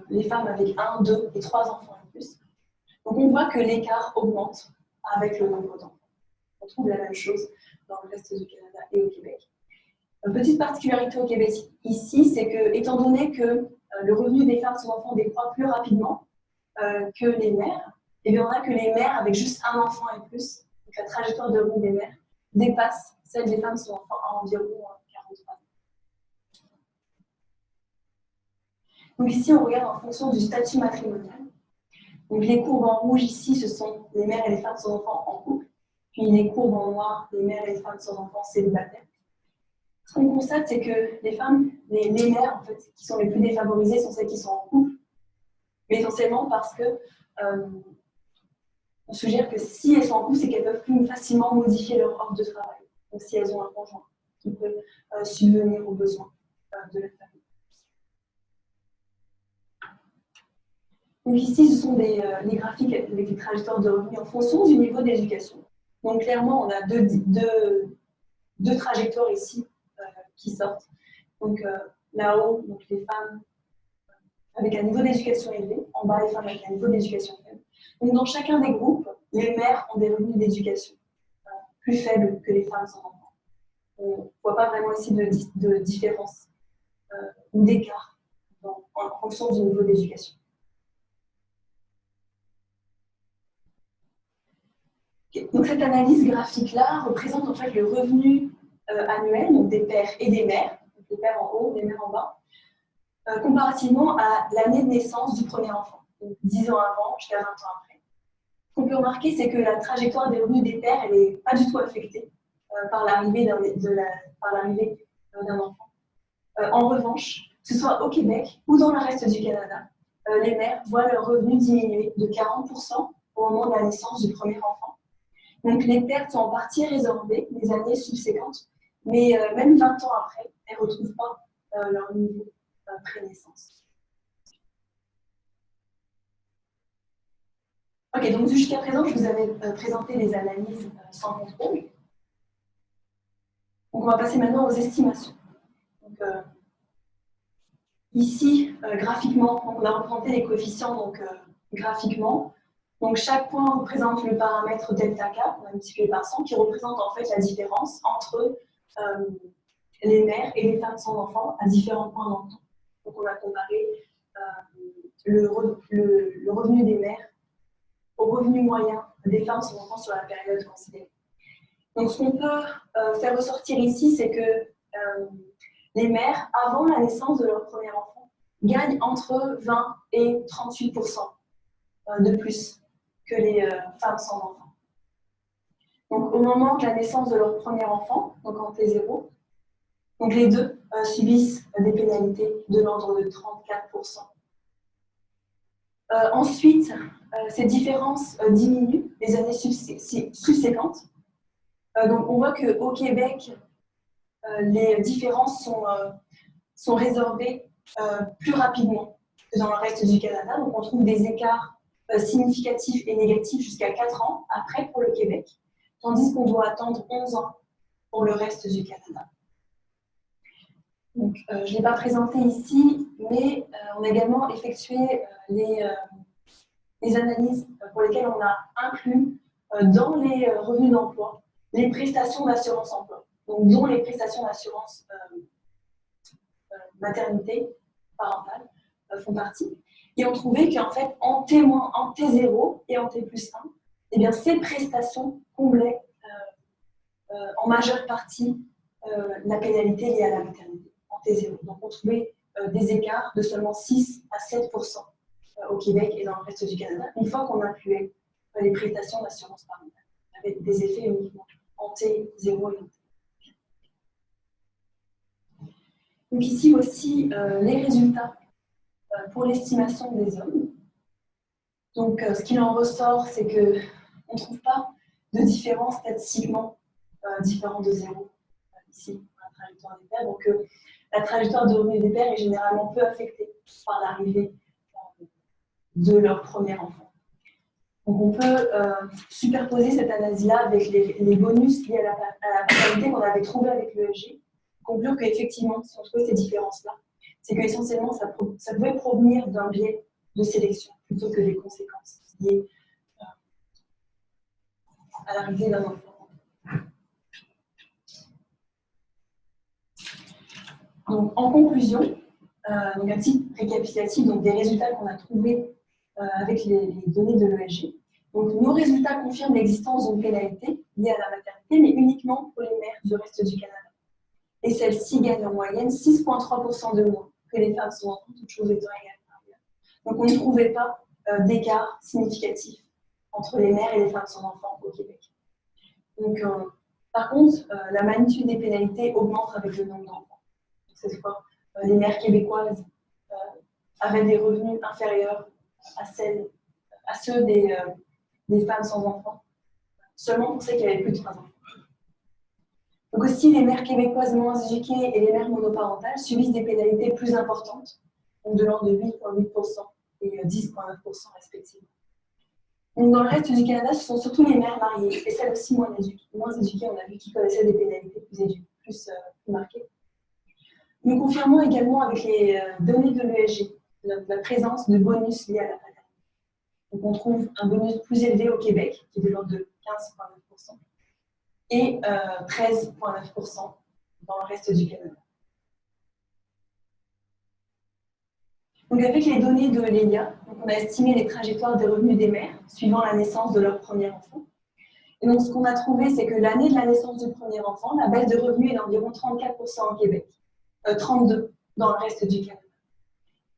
les femmes avec 1, 2 et 3 enfants et plus, donc on voit que l'écart augmente avec le nombre d'enfants. On trouve la même chose dans le reste du Canada et au Québec. Une petite particularité au Québec ici, c'est que, étant donné que le revenu des femmes sans enfants décroît plus rapidement, que les mères. Et bien, on a que les mères avec juste un enfant et plus. Donc, la trajectoire de revenu des mères dépasse celle des femmes sans enfant à environ 43 ans. Donc ici, on regarde en fonction du statut matrimonial. Donc les courbes en rouge ici, ce sont les mères et les femmes sans enfants en couple. Puis les courbes en noir, les mères et les femmes sans enfants célibataires. Ce qu'on constate, c'est que les femmes, les mères en fait, qui sont les plus défavorisées sont celles qui sont en couple, mais essentiellement parce que on suggère que si elles sont en couple, c'est qu'elles peuvent plus facilement modifier leur offre de travail. Donc si elles ont un conjoint qui peut subvenir aux besoins de la famille. Donc ici, ce sont les graphiques avec les trajectoires de revenus en fonction du niveau d'éducation. Donc clairement, on a deux trajectoires ici qui sortent. Donc là-haut, donc les femmes avec un niveau d'éducation élevé, en bas les femmes avec un niveau d'éducation faible. Donc dans chacun des groupes, les mères ont des revenus d'éducation plus faibles que les femmes sans enfants. On ne voit pas vraiment ici de différence ou d'écart en fonction du niveau d'éducation. Donc cette analyse graphique-là représente en fait le revenu annuel donc des pères et des mères, donc les pères en haut, les mères en bas, comparativement à l'année de naissance du premier enfant, donc 10 ans avant jusqu'à 20 ans après. Ce qu'on peut remarquer, c'est que la trajectoire des revenus des pères, elle n'est pas du tout affectée par l'arrivée d'un enfant. En revanche, que ce soit au Québec ou dans le reste du Canada, les mères voient leurs revenus diminuer de 40% au moment de la naissance du premier enfant. Donc les pertes sont en partie résorbées les années subséquentes, mais même 20 ans après, elles ne retrouvent pas leur niveau pré-naissance. Ok, donc jusqu'à présent, je vous avais présenté les analyses sans contrôle. Donc on va passer maintenant aux estimations. Donc, ici, graphiquement, donc on a représenté les coefficients graphiquement. Donc chaque point représente le paramètre delta K, on a multiplié par 100, qui représente en fait la différence entre les mères et les femmes sans enfants à différents points dans le temps. Donc on a comparé le revenu des mères au revenu moyen des femmes sans enfants sur la période considérée. Donc ce qu'on peut faire ressortir ici, c'est que les mères, avant la naissance de leur premier enfant, gagnent entre 20 et 38% de plus que les femmes sans enfants. Donc, au moment de la naissance de leur premier enfant, donc en T0, donc les deux subissent des pénalités de l'ordre de 34%. Ensuite, ces différences diminuent les années subséquentes. Donc, on voit qu'au Québec, les différences sont résorbées plus rapidement que dans le reste du Canada. Donc, on trouve des écarts significatifs et négatifs jusqu'à 4 ans après pour le Québec, tandis qu'on doit attendre 11 ans pour le reste du Canada. Donc, je ne l'ai pas présenté ici, mais on a également effectué les analyses pour lesquelles on a inclus dans les revenus d'emploi les prestations d'assurance emploi, donc dont les prestations d'assurance maternité parentale font partie. Et on trouvait qu'en fait, en T0 et en T+1, eh bien, ces prestations comblaient en majeure partie la pénalité liée à la maternité, en T0. Donc on trouvait des écarts de seulement 6 à 7% au Québec et dans le reste du Canada, une fois qu'on incluait les prestations d'assurance parentale, avec des effets uniquement en T0 et en T. Donc ici aussi, les résultats pour l'estimation des hommes. Donc, ce qu'il en ressort, c'est qu'on ne trouve pas de différence statistiquement différente de 0 ici, dans la trajectoire des pères. Donc, la trajectoire de revenu des pères est généralement peu affectée par l'arrivée de leur premier enfant. Donc, on peut superposer cette analyse-là avec les bonus liés à la paternité qu'on avait trouvé avec l'ESG, conclure qu'effectivement, si on trouvait ces différences-là, c'est qu'essentiellement, ça pouvait provenir d'un biais de sélection plutôt que des conséquences liées à l'arrivée d'un enfant. Donc, en conclusion, donc un petit récapitulatif donc des résultats qu'on a trouvés avec les données de l'ESG. Donc, nos résultats confirment l'existence d'une pénalité liée à la maternité, mais uniquement pour les mères du reste du Canada. Et celles-ci gagnent en moyenne 6,3% de moins que les femmes sans enfants, toutes choses étant égales. Donc, on ne trouvait pas d'écart significatif entre les mères et les femmes sans enfants au Québec. Donc, par contre, la magnitude des pénalités augmente avec le nombre d'enfants. Cette fois, les mères québécoises avaient des revenus inférieurs à ceux des femmes sans enfants, seulement pour celles qui avaient plus de 3 enfants. Donc aussi, les mères québécoises moins éduquées et les mères monoparentales subissent des pénalités plus importantes, donc de l'ordre de 8,8% et 10,9% respectivement. Donc dans le reste du Canada, ce sont surtout les mères mariées, et celles aussi moins éduquées. Moins éduquées, on a vu qu'ils connaissaient des pénalités plus marquées. Nous confirmons également avec les données de l'ESG la présence de bonus liés à la paternité. Donc on trouve un bonus plus élevé au Québec, qui est de l'ordre de 15,9%, et 13,9% dans le reste du Canada. Donc avec les données de l'EIA, on a estimé les trajectoires des revenus des mères suivant la naissance de leur premier enfant. Et donc ce qu'on a trouvé, c'est que l'année de la naissance du premier enfant, la baisse de revenus est d'environ 34% au Québec, 32% dans le reste du Canada.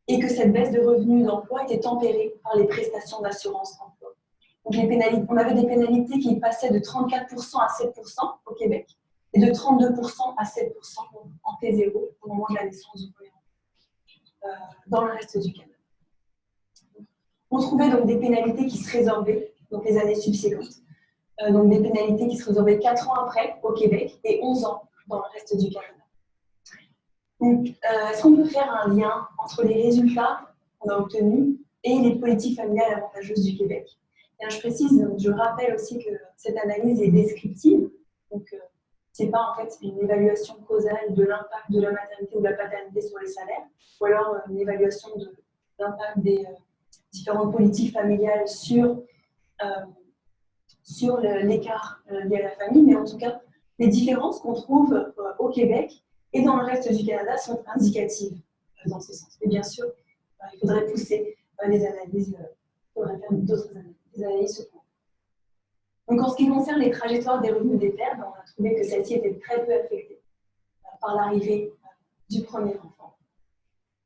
Et que cette baisse de revenus d'emploi était tempérée par les prestations d'assurance emploi. Donc on avait des pénalités qui passaient de 34% à 7% au Québec et de 32% à 7% en T0 au moment de la naissance du premier enfant dans le reste du Canada. On trouvait donc des pénalités qui se résorbaient donc les années subséquentes. Donc des pénalités qui se résorbaient 4 ans après au Québec et 11 ans dans le reste du Canada. Donc, est-ce qu'on peut faire un lien entre les résultats qu'on a obtenus et les politiques familiales avantageuses du Québec? Et je précise, je rappelle aussi que cette analyse est descriptive, donc ce n'est pas en fait une évaluation causale de l'impact de la maternité ou de la paternité sur les salaires, ou alors une évaluation de l'impact des différentes politiques familiales sur l'écart lié à la famille, mais en tout cas, les différences qu'on trouve au Québec et dans le reste du Canada sont indicatives dans ce sens. Et bien sûr, il faudrait pousser les analyses, il faudrait faire d'autres analyses, des analyses sur. Donc en ce qui concerne les trajectoires des revenus des pères, on a trouvé que celles-ci étaient très peu affectées par l'arrivée du premier enfant.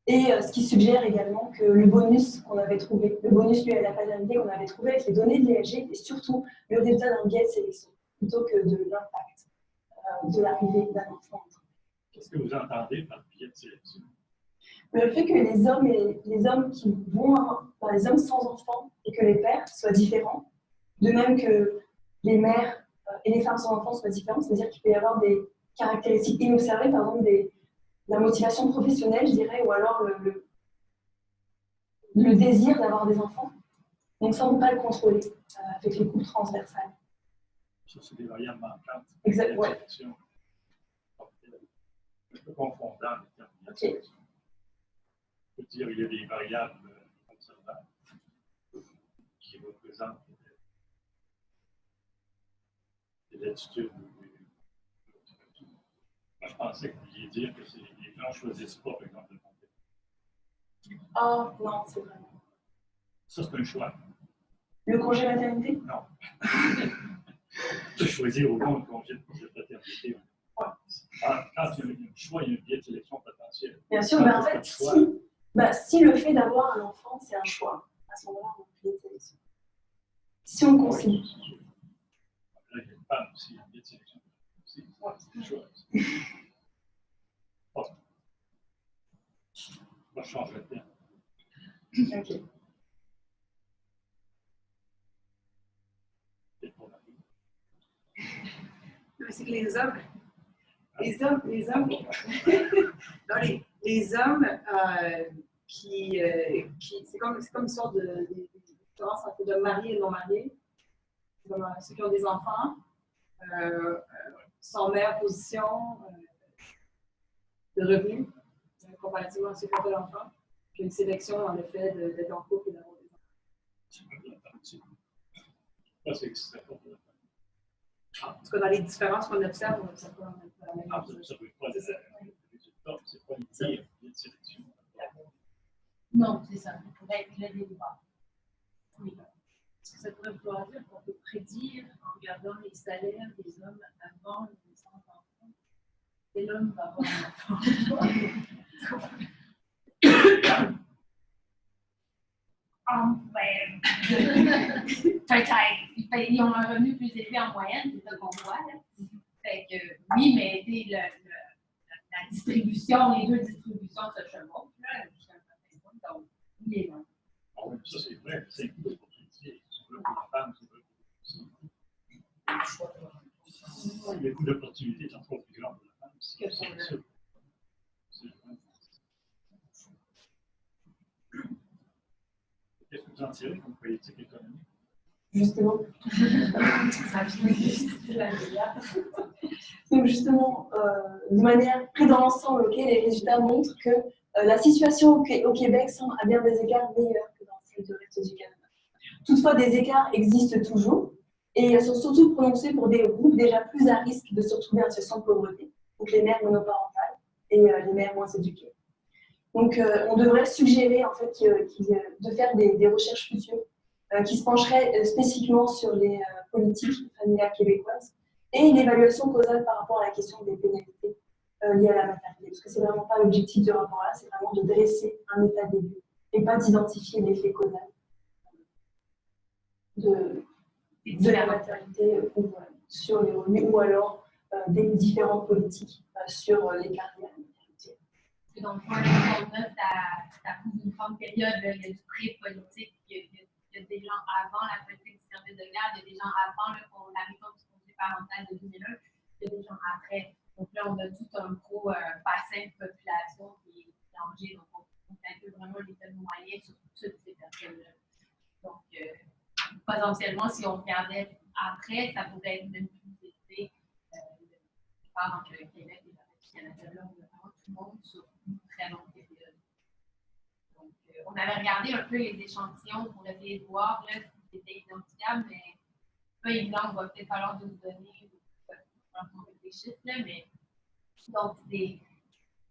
Et ce qui suggère également que le bonus qu'on avait trouvé, le bonus lié à la paternité qu'on avait trouvé avec les données de l'ESG, est surtout le résultat d'un biais de sélection, plutôt que de l'impact de l'arrivée d'un enfant. Qu'est-ce que vous entendez par biais de sélection? Le fait que les hommes qui vont avoir, les hommes sans enfants et que les pères soient différents, de même que les mères et les femmes sans enfants soient différentes, c'est-à-dire qu'il peut y avoir des caractéristiques inobservées, par exemple la motivation professionnelle, je dirais, ou alors le désir d'avoir des enfants. Donc ça, on ne peut pas le contrôler avec les coupes transversales. Ça, c'est des variables manquantes. Exactement. Ouais. Un peu confondant les termes. Okay. On peut dire qu'il y a des variables observables qui représentent des attitudes. Moi, je pensais que vous vouliez dire que les gens ne choisissent pas, par exemple, le congé. Ah, non, c'est vraiment. Ça, c'est un choix. Le congé maternité? Non. De choisir au fond le congé de paternité. Ouais. Quand il y a un choix, il y a un biais de sélection potentiel. Bien sûr, mais en fait, si le fait d'avoir un enfant, c'est un choix, à ce moment-là, on a un biais de sélection. Si on considère. Là, il y a une femme aussi, un biais de sélection. C'est un choix. Bon. On va changer de terme. Ok. C'est que les hommes, non, les hommes c'est comme une sorte de différence entre de mariés et non mariés. Ceux qui ont des enfants sont en meilleure position de revenus comparativement à ceux qui ont pas d'enfants. Puis une sélection en effet d'être en couple et d'avoir des enfants. C'est pas En tout cas, dans les différences qu'on observe, on observe pas la même chose. Vous n'observez pas les résultats, c'est pas une biais de sélection. Non, c'est ça. Il pourrait être le débat. Oui. Est-ce que ça pourrait vouloir dire qu'on peut prédire en regardant les salaires des hommes avant les naissances d'enfants? Et l'homme va avoir un enfant. Peut-être. Ils ont un revenu plus élevé en moyenne, c'est ça qu'on voit. Là. Fait que, oui, mais la distribution, les deux distributions se chevauchent. Jusqu'à un certain point, donc, il est là. Ah oui, ça c'est vrai, c'est une opportunité. C'est vrai pour les femmes, c'est vrai pour les hommes. Le coût d'opportunité est encore plus grand pour la femme. C'est sûr. Qu'est-ce que vous en tirez comme politique économique? Justement. Donc justement, de manière pris dans l'ensemble, les résultats montrent que la situation au Québec semble à bien des égards meilleure que dans celle du reste du Canada. Toutefois, des écarts existent toujours et sont surtout prononcés pour des groupes déjà plus à risque de se retrouver en situation de pauvreté, donc les mères monoparentales et les mères moins éduquées. Donc, on devrait suggérer en fait de faire des recherches futures qui se pencheraient spécifiquement sur les politiques familiales québécoises et l'évaluation causale par rapport à la question des pénalités liées à la maternité. Parce que c'est vraiment pas l'objectif du rapport-là, c'est vraiment de dresser un état des lieux et pas d'identifier l'effet causal de la maternité sur les revenus ou alors des différentes politiques sur l'écart de la maternité. Donc, pour le 2019, ça couvre une grande période, là, il y a du pré-politique, il y a des gens avant la politique du service de garde, il y a des gens avant la réforme du congé parental de 2001, il y a des gens après. Donc là, on a tout un gros bassin de population qui est mélangé. Donc, on calcule vraiment l'effet moyen sur toutes ces personnes-là. Donc, potentiellement, si on regardait après, ça pourrait être même plus élevé. Je parle entre le Québec et le Canada, là, on a vraiment tout le monde sur une très longue période. Donc, on avait regardé un peu les échantillons pour essayer de voir là, si c'était identifiable, mais pas évident, on va peut-être falloir nous donner des chiffres, là, mais donc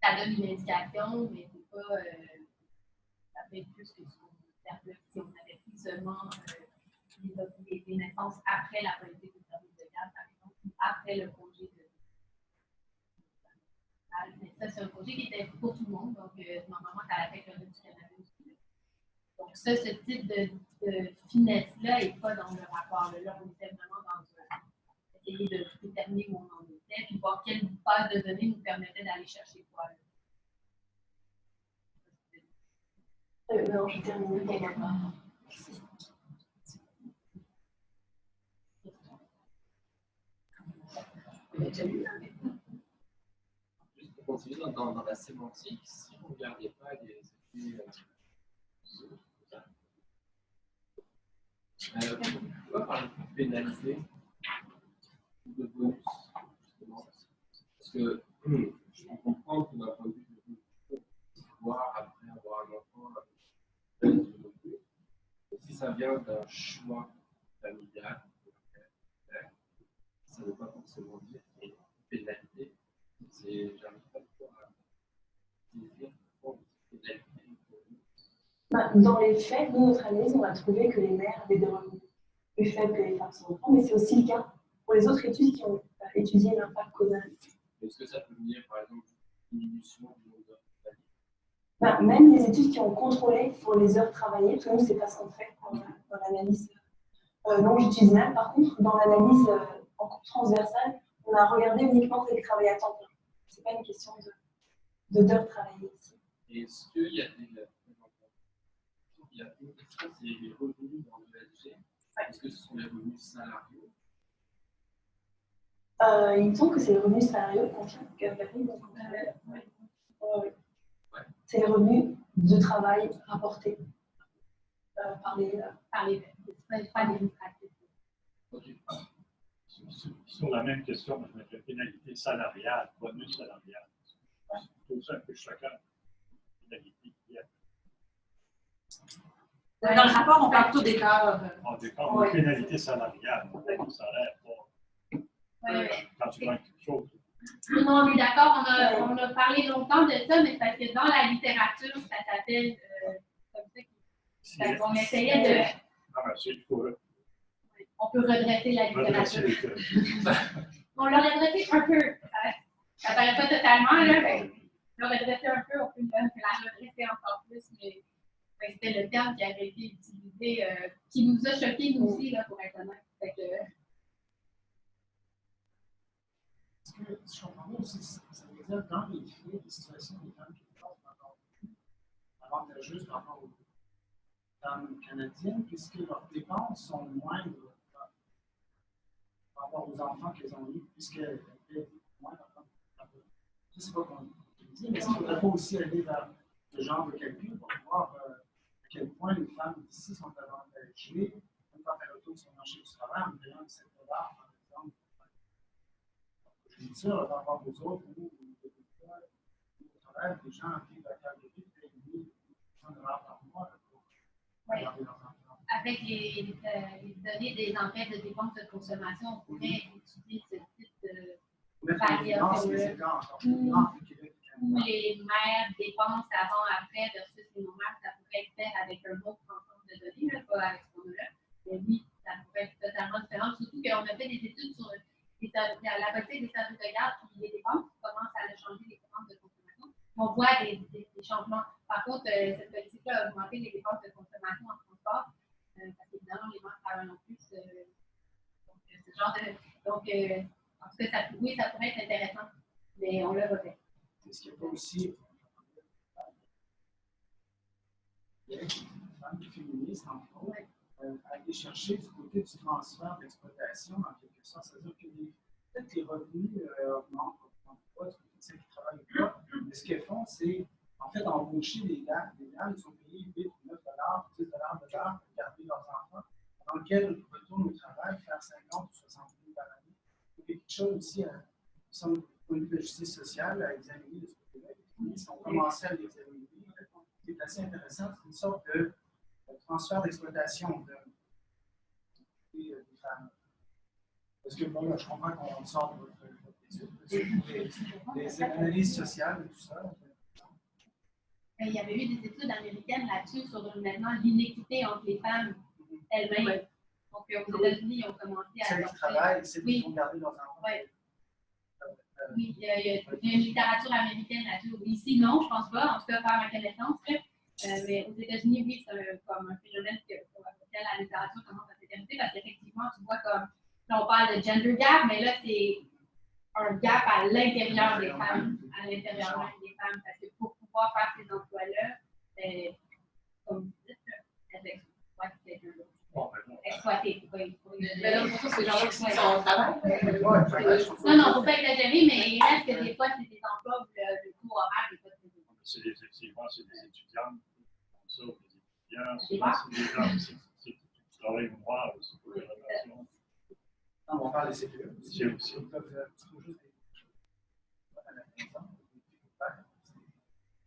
ça donne une indication, mais c'est pas ça fait plus que ce qu'on peut faire si on avait pris seulement les naissances après la politique du service de garde, par exemple, ou après le congé de. Mais ça, c'est un projet qui était pour tout le monde, donc normalement, ça affecte le reste du Canada aussi. Donc, ça, ce type de finesse-là n'est pas dans le rapport. Là, on était vraiment dans essayer de déterminer où on en était, puis voir quelle base de données nous permettait d'aller chercher quoi. Non, je termine. Juste pour continuer dans la sémantique, si on ne regardait pas les effets pourquoi parler de pénalité ou de bonus, justement? Parce que je peux comprendre que d'un point de vue de pouvoir, après avoir un enfant, si ça vient d'un choix familial, ça ne veut pas forcément dire qu'il y a une pénalité. J'arrive pas à dire pourquoi une pénalité. Dans les faits, nous, notre analyse, on a trouvé que les mères avaient des revenus plus faibles que les femmes sans enfants, mais c'est aussi le cas pour les autres études qui ont étudié l'impact causal. Est-ce que ça peut venir, par exemple, une diminution du nombre d'heures travaillées? Même les études qui ont contrôlé pour les heures travaillées, parce que nous, c'est pas ce qu'on fait dans l'analyse longitudinale. Par contre, dans l'analyse en coupe transversale, on a regardé uniquement celles qui travaillent à temps plein. C'est pas une question d'heures travaillées ici. Et est-ce qu'il y a une question, c'est les revenus dans l'ESG. Est-ce que ce sont les revenus salariaux? Il me semble que c'est les revenus salariaux qu'on vient de C'est les revenus de travail rapportés par les Sur la même question, je mettrais pénalité salariale, bonus salarial. C'est tout ça un peu chacun. Pénalité. Dans le rapport, on parle plutôt d'écart. En décor, une pénalité salariale, un salaire pas. Quand tu gagnes quelque chose. Non, on est d'accord, on a parlé longtemps de ça, mais parce que dans la littérature, ça s'appelle comme ça. On essayait de. ça, il faut On peut redresser la redresser littérature. les têtes. On l'a redressé un peu. Ça paraît pas totalement, là, mais on l'a redressé un peu. On peut la redresser encore plus, mais c'était le terme qui avait été utilisé, qui nous a choqués, nous aussi, là, pour être honnête. Fait que, Parce que je comprends bien aussi, ça veut dire dans les faits, les situations des femmes qui passent encore plus avantageuses par rapport aux femmes canadiennes, puisque leurs dépenses sont moindres par rapport aux enfants qu'elles ont eus, puisqu'elles paient moins d'enfants. Je ne sais pas comment je dis, mais est-ce qu'il ne faudrait pas aussi aller vers ce genre de calcul pour voir à quel point les femmes d'ici sont avantagées, même quand elles retournent sur le marché du travail, en payant 7 $ par exemple. Je dis ça par rapport aux autres, où au travail, les gens vivent à table de vie, payent 1 $ par mois pour garder leurs enfants. avec les données des enquêtes de dépenses de consommation, on pourrait étudier ce type de variable où les mères dépensent avant, après versus les non-mères. Ça pourrait être fait avec un autre ensemble de données, là, pas avec ce qu'on a là. Mais oui, ça pourrait être totalement différent. Surtout qu'on a fait des études sur la politique des services de garde et les dépenses, comment ça a changé les dépenses de consommation. On voit des changements. Par contre, cette politique-là a augmenté les dépenses de consommation en transport. Parce qu'évidemment, les mères travaillent en plus. Donc, ce genre de. Donc, en tout cas, oui, ça pourrait être intéressant, mais on l'a refait. Est-ce qu'il n'y a pas aussi des femmes féministes, en fond, aller chercher du côté du transfert d'exploitation, en quelque sorte? C'est-à-dire que peut-être que les revenus augmentent pas, du côté de celles qui travaillent pas, mais ce qu'elles font, c'est en fait embaucher des dames. Les dames, ils sont payés 8 ou 9 $, 10 $ de l'heure pour garder leurs enfants, dans lequel ils retournent au travail, faire 50 ou 60 000 par année. Il y a quelque chose aussi, au point de vue de justice sociale, à examiner de ce côté-là. Si on commençait à l'examiner, c'est assez intéressant. C'est une sorte de transfert d'exploitation des femmes. Parce que bon, là, je comprends qu'on sort de votre étude, les analyses sociales et tout ça. Il y avait eu des études américaines là-dessus sur maintenant l'inéquité entre les femmes elles-mêmes. Donc, aux États-Unis, ils ont commencé à. Celles qui travaillent, celles qui vont garder leurs enfants. Oui, il y a une littérature américaine là-dessus. Ici, non, je ne pense pas, en tout cas, par ma connaissance. Mais aux États-Unis, oui, c'est comme un phénomène pour lequel la littérature commence à s'intéresser, parce qu'effectivement, tu vois comme, là, on parle de gender gap, mais là, c'est un gap à l'intérieur des femmes, parce que pour pouvoir faire ces emplois-là, comme vous dites, elles exploitent quelqu'un d'autre. Exploiter, c'est pas exploiter. Mais là, pour ça, c'est les gens qui sont au travail. Non, faut pas exagérer, mais il reste que des fois, c'est des emplois où le coût horaire n'est pas très élevé. C'est des étudiantes comme ça, des étudiants, souvent c'est des gens qui travaillent au noir aussi pour les relations. On parle des CPE. C'est aussi. Ils peuvent juste à la maison.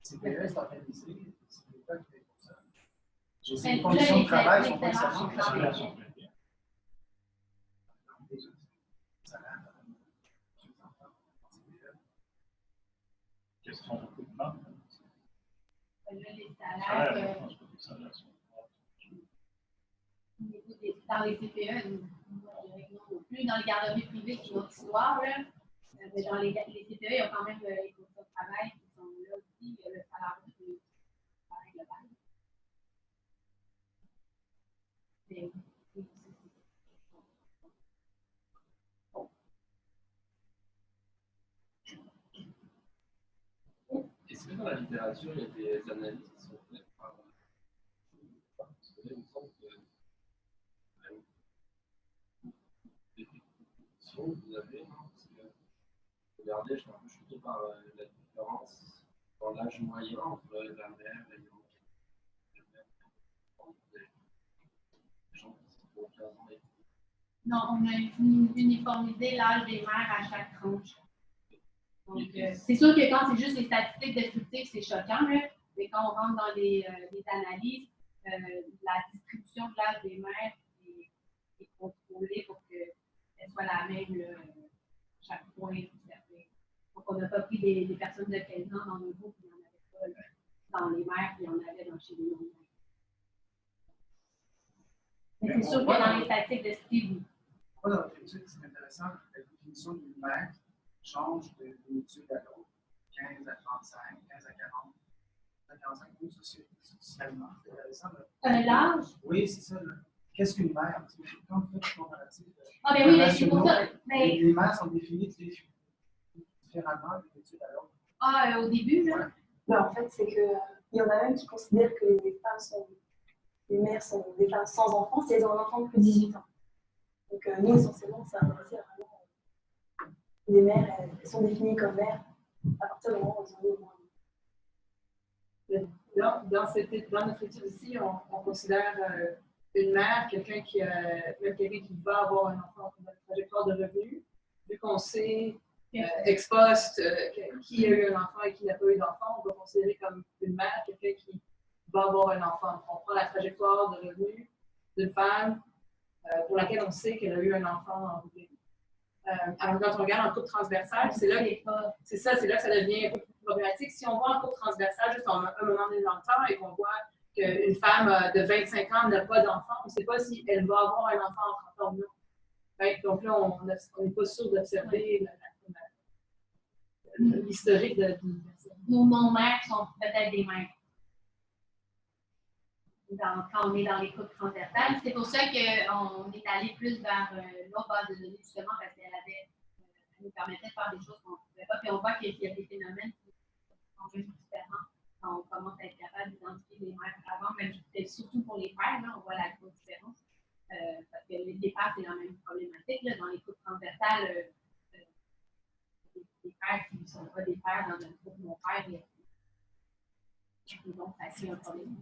CPE, c'est organisé, c'est l'État qui fait pour ça. Les conditions de travail sont pas excellentes. Les salaires sont très bien. Qu'est-ce qu'on beaucoup de femmes? Les salaires, Je pense que les salaires sont dans les CPE, non plus. Dans les garderies privées, c'est une autre histoire. Là. Mais dans les CPE, il y a quand même les conditions de travail qui sont là aussi. Le salaire du travail global. Est-ce que dans la littérature, il y a des analyses qui sont faites par. Parce que là, il me semble que. Des définitions que vous avez, parce que. Regardez, je suis choqué par la différence dans l'âge moyen entre la mère et le gens qui ont 15 ans et plus. Non, on a uniformisé l'âge des mères à chaque tranche. Donc, c'est sûr que quand c'est juste les statistiques descriptives, c'est choquant, là, mais quand on rentre dans les analyses, la distribution de l'âge des mères est contrôlée pour qu'elle soit la même chaque point. Donc, on n'a pas pris des personnes de 15 ans dans le groupe, il n'y en avait pas là, dans les mères, puis il y en avait chez les non-mères. Mais Mais c'est sûr on que voit dans dans- les statistiques de STI, oui. Moi, dans notre étude, c'est intéressant, la définition d'une mère change d'une étude à l'autre, 15 à 35, 15 à 40, 15 à 45, oui, socialement, c'est intéressant. L'âge? Oui, c'est ça. Qu'est-ce qu'une mère? Parce que quand vous faites le comparatif Ah, ben oui, mais c'est pour ça. Mais, les mères sont définies différemment d'une étude à l'autre. au début, là. Ouais. Mais en fait, c'est que il y en a même qui considèrent que les mères sont des femmes sans enfants si elles ont un enfant de plus de 18 ans. Donc nous, essentiellement, ça veut dire vraiment les mères, elles sont définies comme mères à partir du moment où elles ont eu au moins. Dans notre étude ici, on considère une mère, même quelqu'un qui va avoir un enfant dans une trajectoire de revenus, vu qu'on sait ex post qui a eu un enfant et qui n'a pas eu d'enfant, on va considérer comme une mère, quelqu'un qui va avoir un enfant. On prend la trajectoire de revenus d'une femme pour laquelle on sait qu'elle a eu un enfant en revenu. Alors, quand on regarde en couple transversal, c'est là que ça devient un peu plus problématique. Si on voit en couple transversal, juste un moment donné dans le temps, et qu'on voit qu'une femme de 25 ans n'a pas d'enfant, on ne sait pas si elle va avoir un enfant en 30 ans ou non. Ouais, donc là, on n'est pas sûr d'observer l'historique de personne. Nos mères sont peut-être des mères. Quand on est dans les couples transversales. C'est pour ça qu'on est allé plus vers l'autre base de données, justement, parce qu'elle nous permettait de faire des choses qu'on ne pouvait pas. Puis on voit qu'il y a des phénomènes qui sont un peu différents quand on commence à être capable d'identifier les mères avant, même surtout pour les pères, là, on voit la grosse différence. Parce que les pères, c'est la même problématique. Là, dans les couples transversales, les pères qui ne sont pas des pères dans un couple mon-père, donc c'est un problème.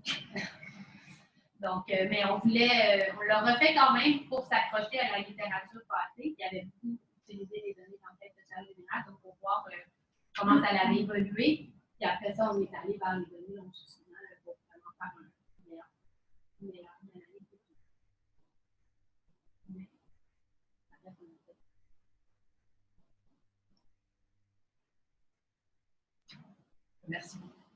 Donc, mais on l'a refait quand même pour s'accrocher à la littérature passée, qui avait beaucoup utilisé les données d'enquête sociale générale, donc pour voir comment ça allait évoluer. Puis après ça, on est allé vers les données longitudinales pour vraiment faire une meilleure analyse. Merci beaucoup.